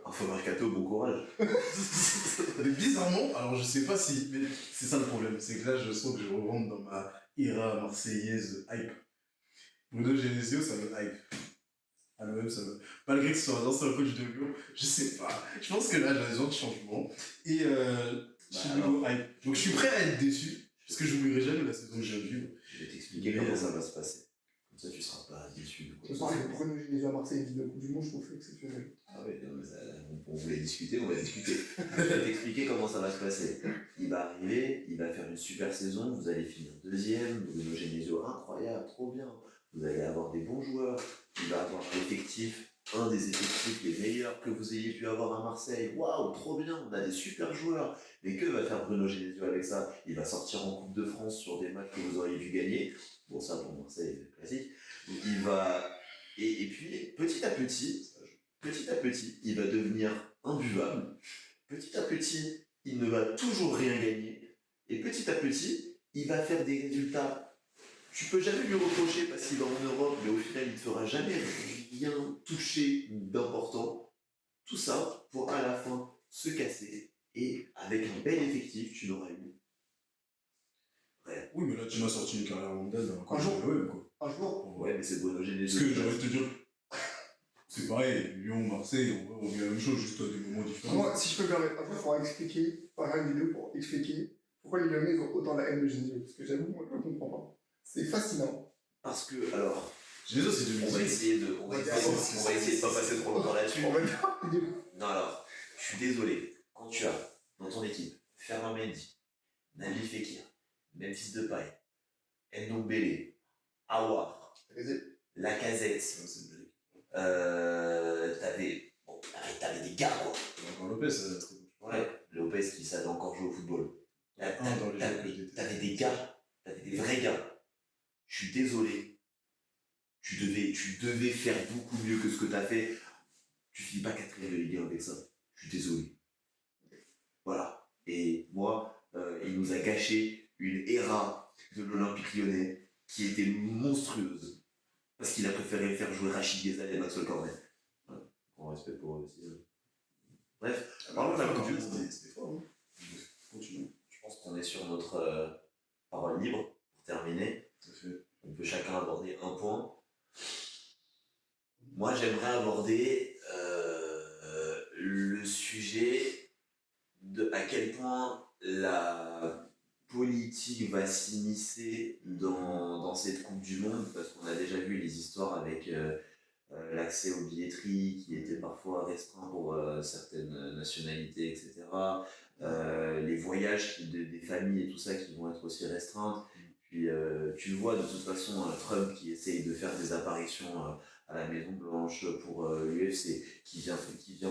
Info Mercato, bon courage. Mais bizarrement, alors je sais pas si. Mais c'est ça le problème, c'est que là, je sens que je rentre dans ma ira marseillaise hype. Bruno Genesio, ça me hype. À l'OM, ça me. Malgré que ce soit un ancien coach de Lyon, je sais pas. Je pense que là, j'ai besoin de changement. Et je suis nouveau hype. Donc je suis prêt à être déçu, parce que je n'oublierai jamais la saison que j'ai vue. Je vais t'expliquer comment ça va se passer. Comme ça, tu seras pas déçu de quoi. Ce soir, avec Bruno Genesio à Marseille, une Coupe du Monde, je trouve ça exceptionnel. Ah oui, non, mais ça, on voulait discuter, on va discuter. Je vais t'expliquer comment ça va se passer. Il va arriver, il va faire une super saison, vous allez finir deuxième, Bruno Genesio incroyable, trop bien. Vous allez avoir des bons joueurs, il va avoir un effectif, un des effectifs les meilleurs que vous ayez pu avoir à Marseille. Waouh, trop bien, on a des super joueurs. Mais que va faire Bruno Genesio avec ça? Il va sortir en Coupe de France sur des matchs que vous auriez dû gagner. Bon, ça pour Marseille, c'est classique. Il va. Et puis, petit à petit, il va devenir imbuvable. Petit à petit, il ne va toujours rien gagner. Et petit à petit, il va faire des résultats. Tu peux jamais lui reprocher parce qu'il va en Europe, mais au final, il ne te fera jamais rien toucher d'important. Tout ça pour à la fin se casser. Et avec un bel effectif, tu n'auras eu rien. Oui, mais là, tu m'as sorti une carrière mondiale Un jour. de l'OM, quoi. Un jour. Ouais, mais c'est Bruno Genesio. Parce que j'ai envie de te dire, c'est pareil, Lyon, Marseille, on vit la même chose, juste à des moments différents. Moi, si je peux me permettre, après, il faudra expliquer, faire une vidéo pour expliquer pourquoi les Lyonnais ont autant la haine de Genesio. Parce que j'avoue, moi, je ne comprends pas. C'est fascinant. Parce que, alors, Genesio, c'est on 2010. va essayer de pas passer trop longtemps là-dessus. On va dire vidéo. Non, alors, je suis désolé. Quand tu as dans ton équipe Ferland Mendy, Nabil Fekir, Memphis Depay, Ndombele, Aouar, Lacazette, t'avais des gars, quoi. Encore Lopez, Ouais, Lopez qui savait encore jouer au football. T'avais des gars, t'avais des vrais gars. Je suis désolé. Tu devais faire beaucoup mieux que ce que t'as fait. Tu finis pas quatrième de Ligue 1 avec ça. Je suis désolé. Voilà. Et moi, il nous a gâché une ère de l'Olympique Lyonnais qui était monstrueuse. Parce qu'il a préféré faire jouer Rachid Ghezal et Maxwell Cornet. Voilà. Grand respect pour eux aussi. Bref, parlons de la Coupe du Monde. C'était fort, hein. Continue. Je pense qu'on est sur notre parole libre pour terminer. Tout à fait. On peut chacun aborder un point. Moi, j'aimerais aborder le sujet de à quel point la politique va s'immiscer dans cette Coupe du Monde, parce qu'on a déjà vu les histoires avec l'accès aux billetteries qui était parfois restreint pour certaines nationalités, etc. Les voyages des familles et tout ça qui vont être aussi restreintes. Puis tu le vois de toute façon, Trump qui essaye de faire des apparitions à la Maison Blanche pour l'UFC, qui vient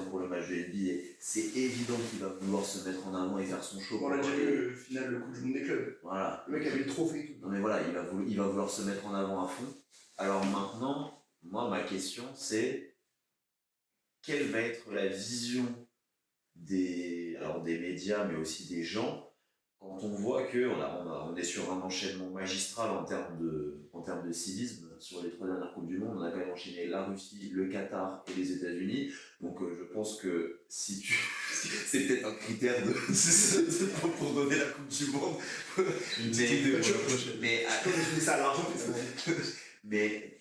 pour le match de NBA. C'est évident qu'il va vouloir se mettre en avant et faire son show. On l'a déjà vu le final, le Coupe du Monde des clubs. Voilà. Le mec avait le trophée. Non mais voilà, il va vouloir se mettre en avant à fond. Alors maintenant, moi ma question c'est quelle va être la vision des médias mais aussi des gens quand on voit qu'on est sur un enchaînement magistral en termes de civisme sur les 3 dernières Coupes du Monde. On a quand même enchaîné la Russie, le Qatar et les États-Unis. Donc je pense que c'est peut-être un critère pour donner la Coupe du Monde. Mais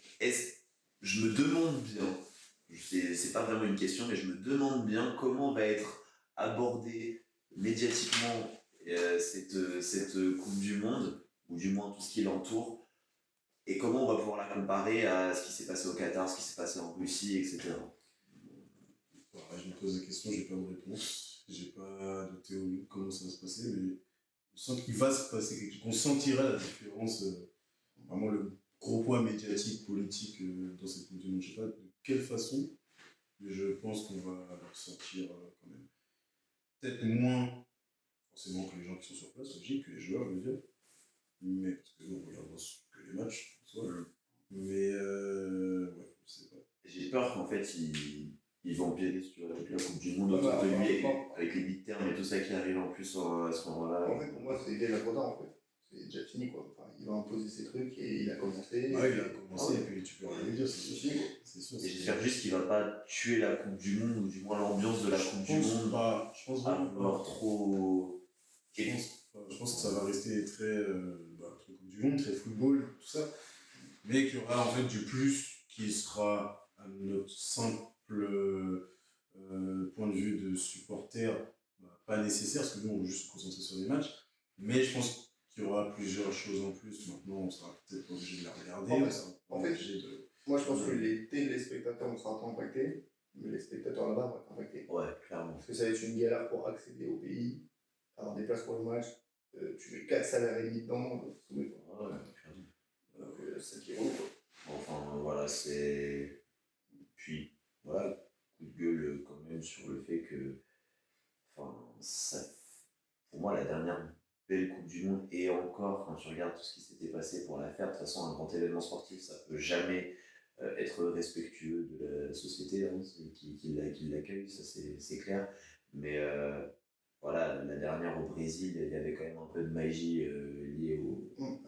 je me demande bien, c'est pas vraiment une question, mais je me demande bien comment va être abordée médiatiquement cette Coupe du Monde, ou du moins tout ce qui l'entoure, et comment on va pouvoir la comparer à ce qui s'est passé au Qatar, ce qui s'est passé en Russie, etc. Je me pose la question, j'ai pas de réponse, j'ai pas de théorie de comment ça va se passer, mais je sens qu'il va se passer quelque chose, qu'on sentira la différence vraiment le gros poids médiatique, politique dans cette Coupe du Monde. Je sais pas de quelle façon, mais je pense qu'on va sortir quand même. Peut-être moins forcément que les gens qui sont sur place, logique, que les joueurs, je veux dire. Mais parce que nous, on regarde que les matchs, en soi. Mais ouais, je sais pas. J'ai peur qu'en fait, ils vont empirer sur toute la Coupe du Monde autour de lui, avec les midterms et tout ça qui arrive en plus à ce moment-là. En fait, pour moi, c'est déjà trop tard, en fait. C'est déjà fini, quoi. Enfin, il va imposer ses trucs et il a commencé. Ouais, il a commencé et puis tu peux rien lui dire, c'est sûr. C'est sûr. Et j'espère juste qu'il va pas tuer la Coupe du Monde, ou du moins l'ambiance de la Coupe du Monde. Je pense vraiment pas. Trop. Je pense que ça va rester très Coupe du Monde, très football, tout ça. Mais qu'il y aura en fait du plus qui sera à notre simple point de vue de supporter, pas nécessaire, parce que nous on veut juste se concentrer sur les matchs. Mais je pense qu'il y aura plusieurs choses en plus. Maintenant, on sera peut-être pas obligé de les regarder. Moi je pense que les téléspectateurs ne seront pas impactés, mais les spectateurs là-bas vont être impactés. Ouais, clairement. Parce que ça va être une galère pour accéder au pays, avoir des places pour le match. Tu mets 4 salaires et demi dedans, ouais, clairement. Donc c'est ça qui est relou, quoi. Enfin, voilà, c'est. Puis, voilà, coup de gueule quand même sur le fait que. Enfin, ça. Pour moi, la dernière belle Coupe du Monde, et encore, quand tu regardes tout ce qui s'était passé pour la faire, de toute façon, un grand événement sportif, ça peut jamais être respectueux de la société hein, qui l'accueille, ça c'est clair. Mais voilà, la dernière au Brésil, il y avait quand même un peu de magie liée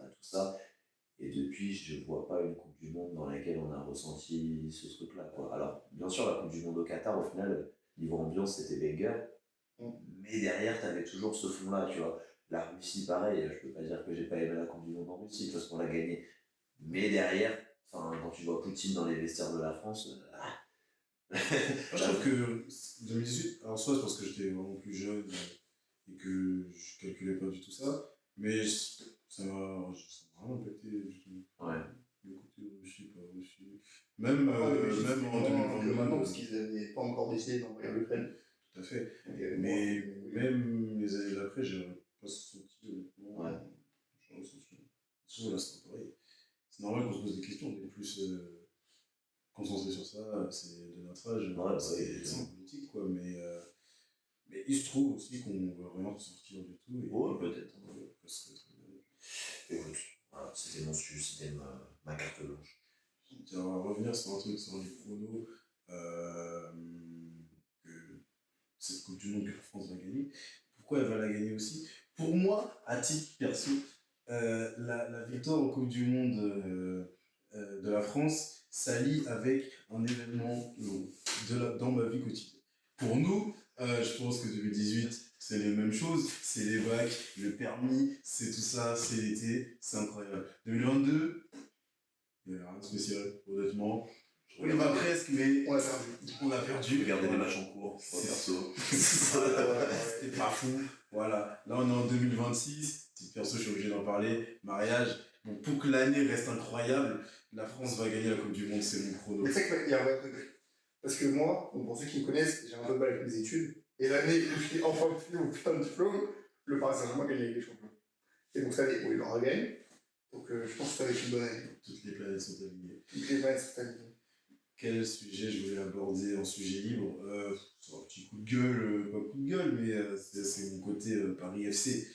à tout ça. Et depuis, je ne vois pas une Coupe du Monde dans laquelle on a ressenti ce truc-là, quoi. Alors, bien sûr, la Coupe du Monde au Qatar, au final, niveau ambiance, c'était banger. Mais derrière, tu avais toujours ce fond-là, tu vois. La Russie, pareil, je peux pas dire que j'ai pas aimé la Coupe du Monde en Russie, parce qu'on l'a gagné. Mais derrière, quand tu vois Poutine dans les vestiaires de la France, Moi, je trouve que 2018, alors soit c'est parce que j'étais vraiment plus jeune et que je calculais pas du tout ça, mais ça m'a vraiment impacté justement. Ouais. Le côté Russie, pas Russie. Même en 2022. Maintenant, parce qu'ils n'avaient pas encore décidé d'envoyer l'Ukraine. Tout à fait. Mais même les années d'après, j'ai pas senti honnêtement. Ouais. J'ai ressenti. Surtout là, c'est pareil. C'est normal qu'on se pose des questions, on est plus concentré sur ça, c'est de notre âge, ouais, c'est politique quoi, mais il se trouve aussi qu'on va vraiment sortir du tout. Ouais, peut-être. Écoute, voilà, c'était mon sujet, c'était ma carte blanche. Tiens, on va revenir sur un truc, sur les pronos. Que cette Coupe du Monde que la France va gagner. Pourquoi elle va la gagner aussi? Pour moi, à titre perso, la victoire en Coupe du Monde de la France s'allie avec un événement dans ma vie quotidienne. Pour nous, je pense que 2018, c'est les mêmes choses, c'est les bacs, le permis, c'est tout ça, c'est l'été, c'est incroyable. 2022, il n'y avait rien de spécial, honnêtement. On y va presque, mais on a perdu. Regarder les matchs en cours, perso. C'était pas fou. Voilà. Là, on est en 2026. Petite perso, je suis obligé d'en parler. Mariage. Bon, pour que l'année reste incroyable, la France va gagner la Coupe du Monde, c'est mon chrono. Mais c'est qu'il y a un vrai truc. Parce que moi, pour ceux qui me connaissent, j'ai un peu de mal avec mes études. Et l'année où j'étais enfin obtenu mon putain de diplôme, le Paris Saint-Germain gagne les champions. Et donc, cette année, il aura gagné. Donc, je pense que ça va être une bonne année. Toutes les planètes sont alignées. Toutes les planètes sont alignées. Quel sujet je voulais aborder en sujet libre c'est un petit coup de gueule, pas coup de gueule, mais c'est mon côté Paris FC.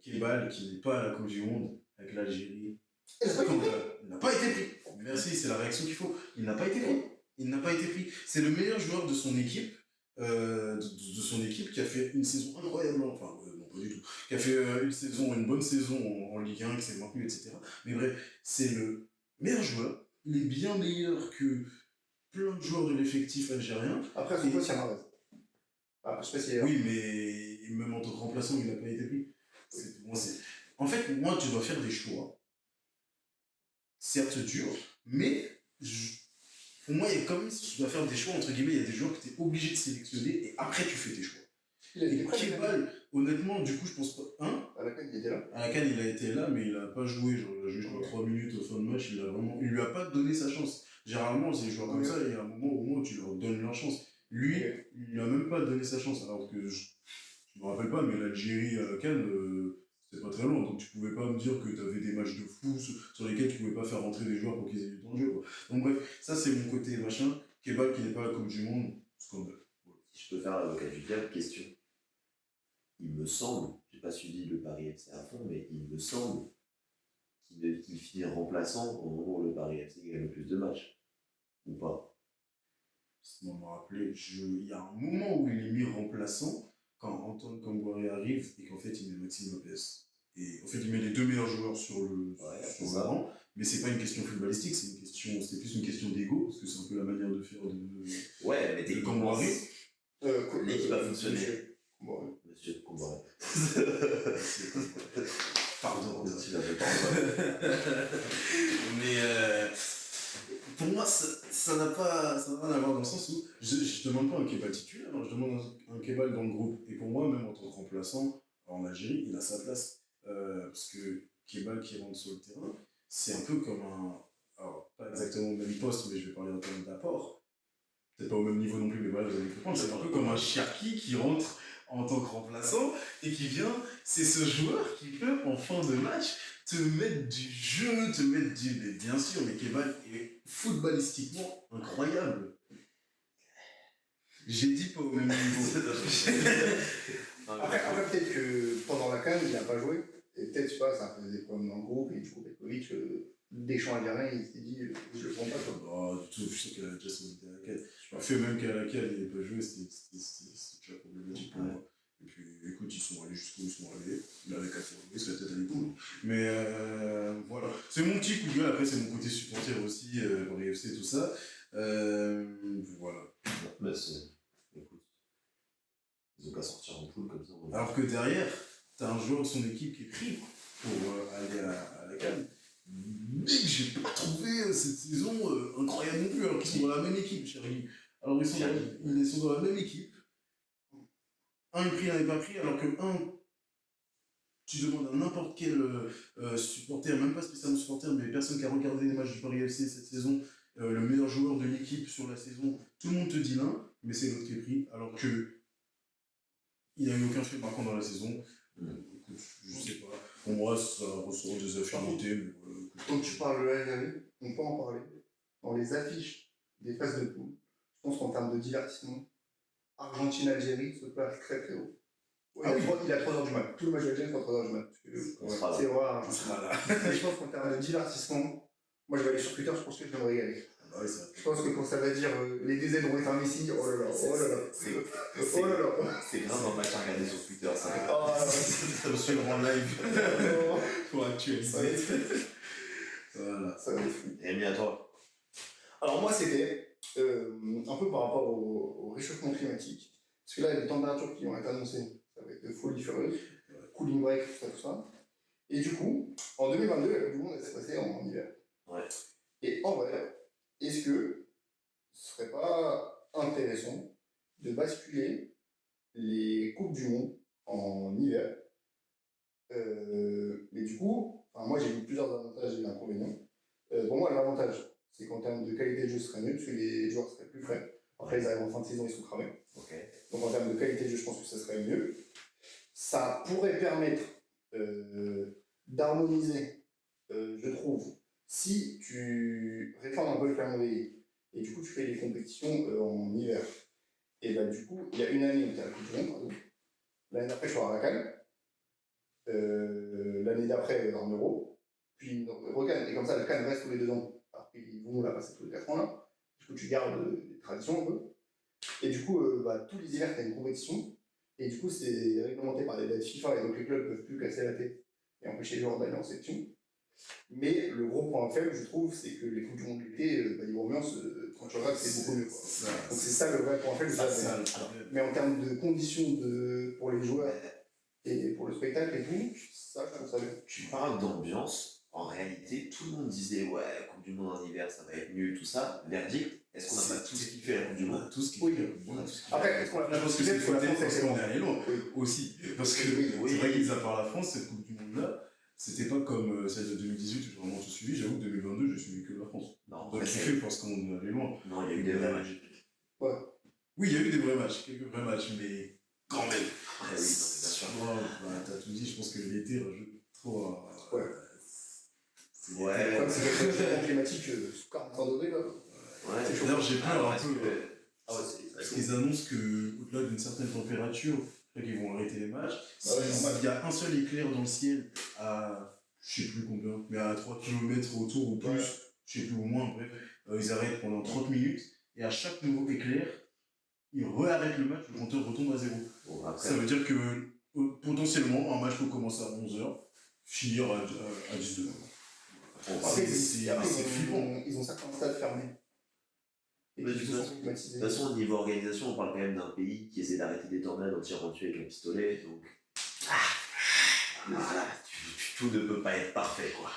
Kebal qui n'est pas à la Coupe du Monde avec l'Algérie. Il n'a pas été pris. Merci, c'est la réaction qu'il faut. Il n'a pas été pris. Il n'a pas été pris. C'est le meilleur joueur de son équipe, de son équipe qui a fait une saison incroyable. Enfin, non, pas du tout. Qui a fait une bonne saison en Ligue 1, qui s'est maintenu, etc. Mais bref, c'est le meilleur joueur. Il est bien meilleur que plein de joueurs de l'effectif algérien. Après, son poste, c'est Marez. Je sais pas si oui, mais même en tant que remplaçant, il n'a pas été pris. En fait, moi, tu dois faire des choix. Certes dur, mais pour moi, il y a quand même, si tu dois faire des choix, entre guillemets, il y a des joueurs que tu es obligé de sélectionner et après tu fais tes choix. Et Kebal, honnêtement, du coup, je pense pas. Hein? À la CAN, il était là. À la CAN, il a été là, mais il n'a pas joué. Genre, il a joué 3 minutes au fin de match. Il lui a pas donné sa chance. Généralement, c'est des joueurs comme ça, il y a un moment où tu leur donnes leur chance. Lui, il lui a même pas donné sa chance. Alors que je me rappelle pas, mais l'Algérie à la CAN, c'est pas très loin. Donc tu pouvais pas me dire que tu avais des matchs de fou sur lesquels tu pouvais pas faire rentrer des joueurs pour qu'ils aient du temps de jeu, quoi. Donc bref, ça c'est mon côté machin. Kebal qui n'est pas à la Coupe du Monde, scandale. Si je peux faire l'avocat du diable, question. Il me semble, j'ai pas suivi le Paris FC à fond, mais il me semble qu'il finit remplaçant au moment où le Paris FC gagne le plus de matchs. Ou pas? Laisse-moi me rappeler, il y a un moment où il est mis remplaçant quand Antoine Camboire arrive et qu'en fait il met Maxime Lopez. Et en fait il met les deux meilleurs joueurs sur le banc, mais c'est pas une question footballistique, c'est plus une question d'ego, parce que c'est un peu la manière de faire de. Ouais, mais de Camboire. L'équipe a fonctionné. Monsieur Camboire. Pardon, tu l'avais pas Mais pour moi, ça n'a rien à voir dans le sens où je demande pas un Kebal titulaire, je demande un Kebal dans le groupe. Et pour moi, même en tant que remplaçant en Algérie, il a sa place. Parce que Kebal qui rentre sur le terrain, c'est un peu comme alors pas exactement au même poste, mais je vais parler en termes d'apport. Peut-être pas au même niveau non plus, mais voilà, vous allez comprendre. C'est un peu comme un Cherki qui rentre en tant que remplaçant et qui vient, c'est ce joueur qui peut en fin de match te mettre du jeu, mais bien sûr, mais Kebal est footballistiquement incroyable. J'ai dit pas au même niveau. Après peut-être que pendant la CAN, il n'a pas joué. Et peut-être, je sais pas, ça faisait des problèmes dans le groupe. Et du coup, Petkovic, Deschamps a rien, il s'est dit, je le prends pas. Oh, du tout, je sais qu'elle a déjà sauté à la CAN. Je fait même qu'à la CAN, il n'avait pas joué, c'était déjà problématique pour moi. Et puis, écoute, ils sont allés jusqu'où ils sont allés. Il avait qu'à faire jouer, c'est la tête à l'épaule. Mais voilà. C'est mon petit coup de gueule. Après, c'est mon côté supporter aussi, pour les FC, tout ça. Voilà. Mais écoute, ils ont qu'à sortir en poule comme ça. Alors que derrière, t'as un joueur de son équipe qui est pris pour aller à la CAN. Mais j'ai pas trouvé cette saison incroyable non plus, alors qu'ils sont dans la même équipe, chérie. Alors ils sont dans la même équipe. Un est pris, un n'est pas pris, alors que tu demandes à n'importe quel supporter, même pas spécialement supporter, mais personne qui a regardé les matchs du Paris FC cette saison, le meilleur joueur de l'équipe sur la saison, tout le monde te dit l'un, mais c'est l'autre qui est pris, alors que il n'y a eu aucun fait marquant dans la saison. Écoute, je sais pas. Pour moi, ça ressort des affinités, mais voilà. Quand tu parles de l'Algérie, on peut en parler. Dans les affiches des phases de poule, je pense qu'en termes de divertissement, Argentine-Algérie se place très très haut. Ouais, il a 3h du mat. Tout le match d'Algérie, c'est à 3h du mat. C'est vrai. On sera là. Mais je pense qu'en termes de divertissement, moi je vais aller sur Twitter, je pense que je vais me régaler. Ouais, je pense que quand ça va dire les DZ vont être un Messi, oh là là, oh là là. Oh là là. C'est grave un match à regarder sur Twitter, ça. Ça me suivre en live pour actualiser. Voilà. Ça va être fou. Et bien à toi. Alors moi c'était un peu par rapport au réchauffement climatique. Parce que là, il y a des températures qui ont été annoncées. Ça va être de folie furieuse. Cooling break, tout ça. Et du coup, en 2022, la Coupe du Monde, elle s'est passée en hiver. Ouais. Et en vrai, est-ce que ce serait pas intéressant de basculer les Coupes du Monde en hiver? Mais du coup, moi j'ai vu plusieurs avantages et inconvénients. Pour moi, l'avantage, c'est qu'en termes de qualité de jeu, ce serait mieux, parce que les joueurs seraient plus frais. Après, ils arrivent en fin de saison, ils sont cramés. Okay. Donc en termes de qualité de jeu, je pense que ça serait mieux. Ça pourrait permettre d'harmoniser, je trouve, si tu réformes un peu le calendrier et du coup tu fais les compétitions en hiver. Et bah du coup, il y a une année où tu as la Coupe du Monde, par exemple. L'année d'après, tu auras la CAN. L'année d'après, en Euro. Puis une reCAN. Et comme ça, la CAN reste tous les 2 ans. Alors qu'ils vont la passer tous les 4 ans là. Du coup, tu gardes des traditions un peu. Et du coup, tous les hivers, tu as une compétition. Et du coup, c'est réglementé par les dates FIFA. Et donc, les clubs ne peuvent plus casser la tête et empêcher les joueurs d'aller en section. Mais le gros point faible, je trouve, c'est que les Coupes du Monde de l'été, niveau ambiance, quand tu regardes, c'est beaucoup mieux. Quoi. Donc, c'est ça le vrai point faible. Mais en termes de conditions pour les joueurs et pour le spectacle et tout, ça, je trouve ça bien. Tu parles d'ambiance. En réalité, tout le monde disait ouais, Coupe du Monde en hiver, ça va être nul, tout ça. Verdict, est-ce qu'on n'a pas tout ce qui fait la Coupe du Monde? Tout ce qui oui. On a tout ce qui Après, est-ce qu'on a je pense que c'est parce qu'on est allé loin aussi. Parce que oui. c'est vrai qu'ils à part la France, cette Coupe du Monde-là, c'était pas comme celle de 2018 où j'ai vraiment tout suivi. J'avoue que 2022, j'ai suivi que la France. Non, donc kiffé parce qu'on est allé loin. Non, il y a eu des vrais matchs. Ouais. Oui, il y a eu des vrais matchs, quelques vrais matchs, mais quand même. Après, oui, non, mais bien sûr. Moi, t'as tout dit, je pense que l'été rajoute trop à. Ouais. C'est Ouais. Comme c'est quelque chose de climatique, 43 degrés là. Ouais, C'est chaud. D'ailleurs, j'ai peur un parce peu. que- Ah ouais, Parce c'est qu'ils annoncent qu'au-delà d'une certaine température, ils vont arrêter les matchs. Ah ouais, normal. S'il y a un seul éclair dans le ciel à, je sais plus combien, mais à 3 km autour ou plus, Ouais. je sais plus, au moins, bref, ils arrêtent pendant 30 minutes. Et à chaque nouveau éclair, ils réarrêtent le match, le compteur retombe à zéro. Bon, après, Ça veut dire que potentiellement, un match peut commencer à 11h, finir à 19h. bon, Après, C'est flippant. ils ont certains stades fermés. Et Mais qui de sont toute climatisés. de toute façon, au niveau organisation, on parle quand même d'un pays qui essaie d'arrêter des tornades en tirant dessus avec un pistolet, donc. Voilà, tout ne peut pas être parfait, quoi.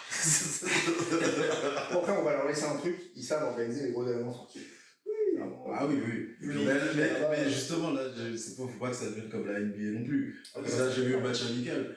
Bon, après, on va leur laisser un truc, ils savent organiser les gros événements sportifs. Ah oui, oui. Mais justement, là, faut pas que ça devienne comme la NBA non plus. Parce que là, j'ai vu un match amical.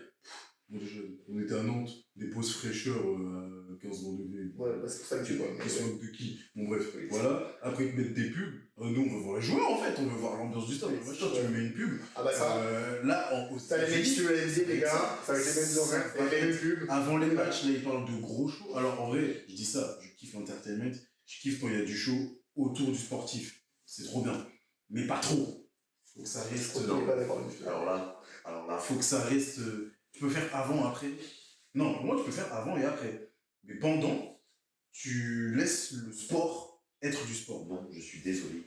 On était à Nantes, des pauses fraîcheurs à 15 degrés. Ouais, bah, c'est pour ça que tu vois. Ils se moquent de qui? Bon, bref, voilà. Après, ils te mettent des pubs. Nous, on veut voir les joueurs en fait, on veut voir l'ambiance du stade. Machin, tu me mets une pub. Ah bah ça. Là, Ça les mecs, si tu veux la NBA, les gars, ça va être les mêmes horaires, et les mêmes pubs. Avant les matchs, là, ils parlent de gros shows. Alors, en vrai, je dis ça, je kiffe l'entertainment. Je kiffe quand il y a du show autour du sportif. C'est trop bien. Mais pas trop. Faut que ça reste. Je suis pas d'accord avec Alors là, Faut que ça reste. Tu peux faire avant, après. Non, pour moi, tu peux faire avant et après. Mais pendant, tu laisses le sport être du sport. non, je suis désolé,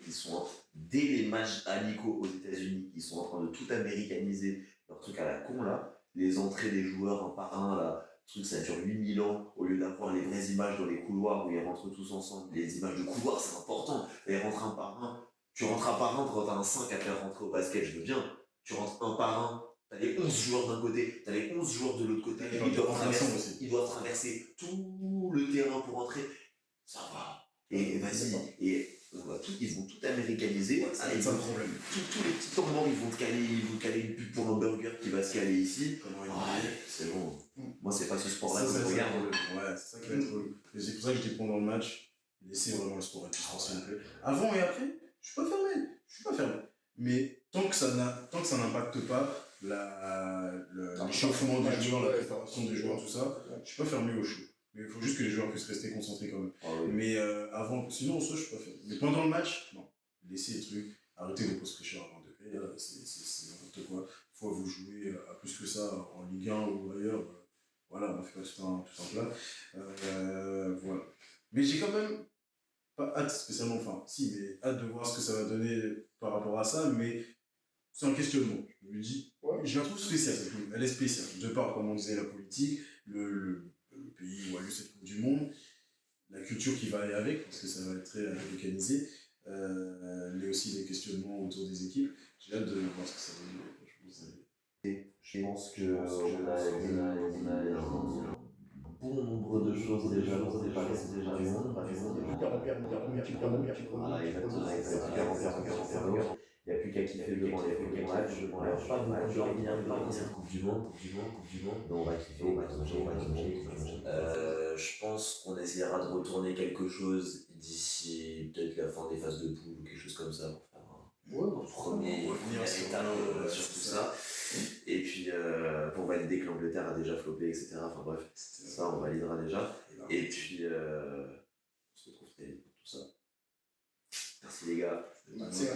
dès les matchs amicaux aux États-Unis, ils sont en train de tout américaniser, leur truc à la con là, les entrées des joueurs un par un là, le truc ça dure 8000 ans, au lieu d'avoir les vraies images dans les couloirs où ils rentrent tous ensemble, les images de couloir c'est important, ils rentrent un par un, tu rentres un par un quand t'as un 5 à faire rentrer au basket, je veux bien, tu rentres un par un, t'as les 11 joueurs d'un côté, t'as les 11 joueurs de l'autre côté, ils doivent traverser tout le terrain pour rentrer, ça va. Et vas-y, et ils vont tout américaniser. C'est un problème. Tous les petits temps morts, ils vont te caler une pub pour un burger qui va se caler ici. C'est bon. Moi, c'est pas ce sport-là que je regarde. Ouais, c'est ça qui va être relou. Et c'est pour ça que je dis pendant le match, laissez vraiment le sport être sport, s'il vous plaît. Avant et après, je suis pas fermé. Mais tant que ça n'impacte pas l'échauffement des joueurs, la préparation des joueurs, tout ça, je suis pas fermé au show. Mais il faut juste que les joueurs puissent rester concentrés quand même. Ah oui. Mais avant, sinon, ça, je suis pas fermé. Mais pendant le match, non. Laissez les trucs, arrêtez vos pauses fraîcheurs à 20 degrés, là, c'est n'importe quoi. Fois vous jouez à plus que ça en Ligue 1 ou ailleurs, voilà, on fait pas tout un plat. Voilà. Mais j'ai quand même pas hâte spécialement, enfin, si, mais hâte de voir ce que ça va donner par rapport à ça, mais c'est un questionnement. Je me dis, je la trouve spéciale, cette coupe. Elle est spéciale. De par, comme on disait, la politique, le pays où a lieu cette Coupe du Monde, la culture qui va aller avec, parce que ça va être très américanisé, mais aussi des questionnements autour des équipes. J'ai hâte de voir ce que ça va donner. Je pense qu'on a dit un bon nombre de choses déjà pour préparer cette Coupe du Monde. Voilà, exactement. Il n'y a plus qu'à kiffer devant les matchs. On n'a pas beaucoup d'ordinaire dans cette Coupe du Monde. Mais on va kiffer, on va kiffer. Je pense qu'on essaiera de retourner quelque chose d'ici peut-être la fin des phases de poule ou quelque chose comme ça. Pour faire première étape sur tout ça. Et puis pour valider que l'Angleterre a déjà flopé, etc. Enfin bref, ça on validera déjà. Et puis on se retrouve très vite pour tout ça. Merci les gars. Merci.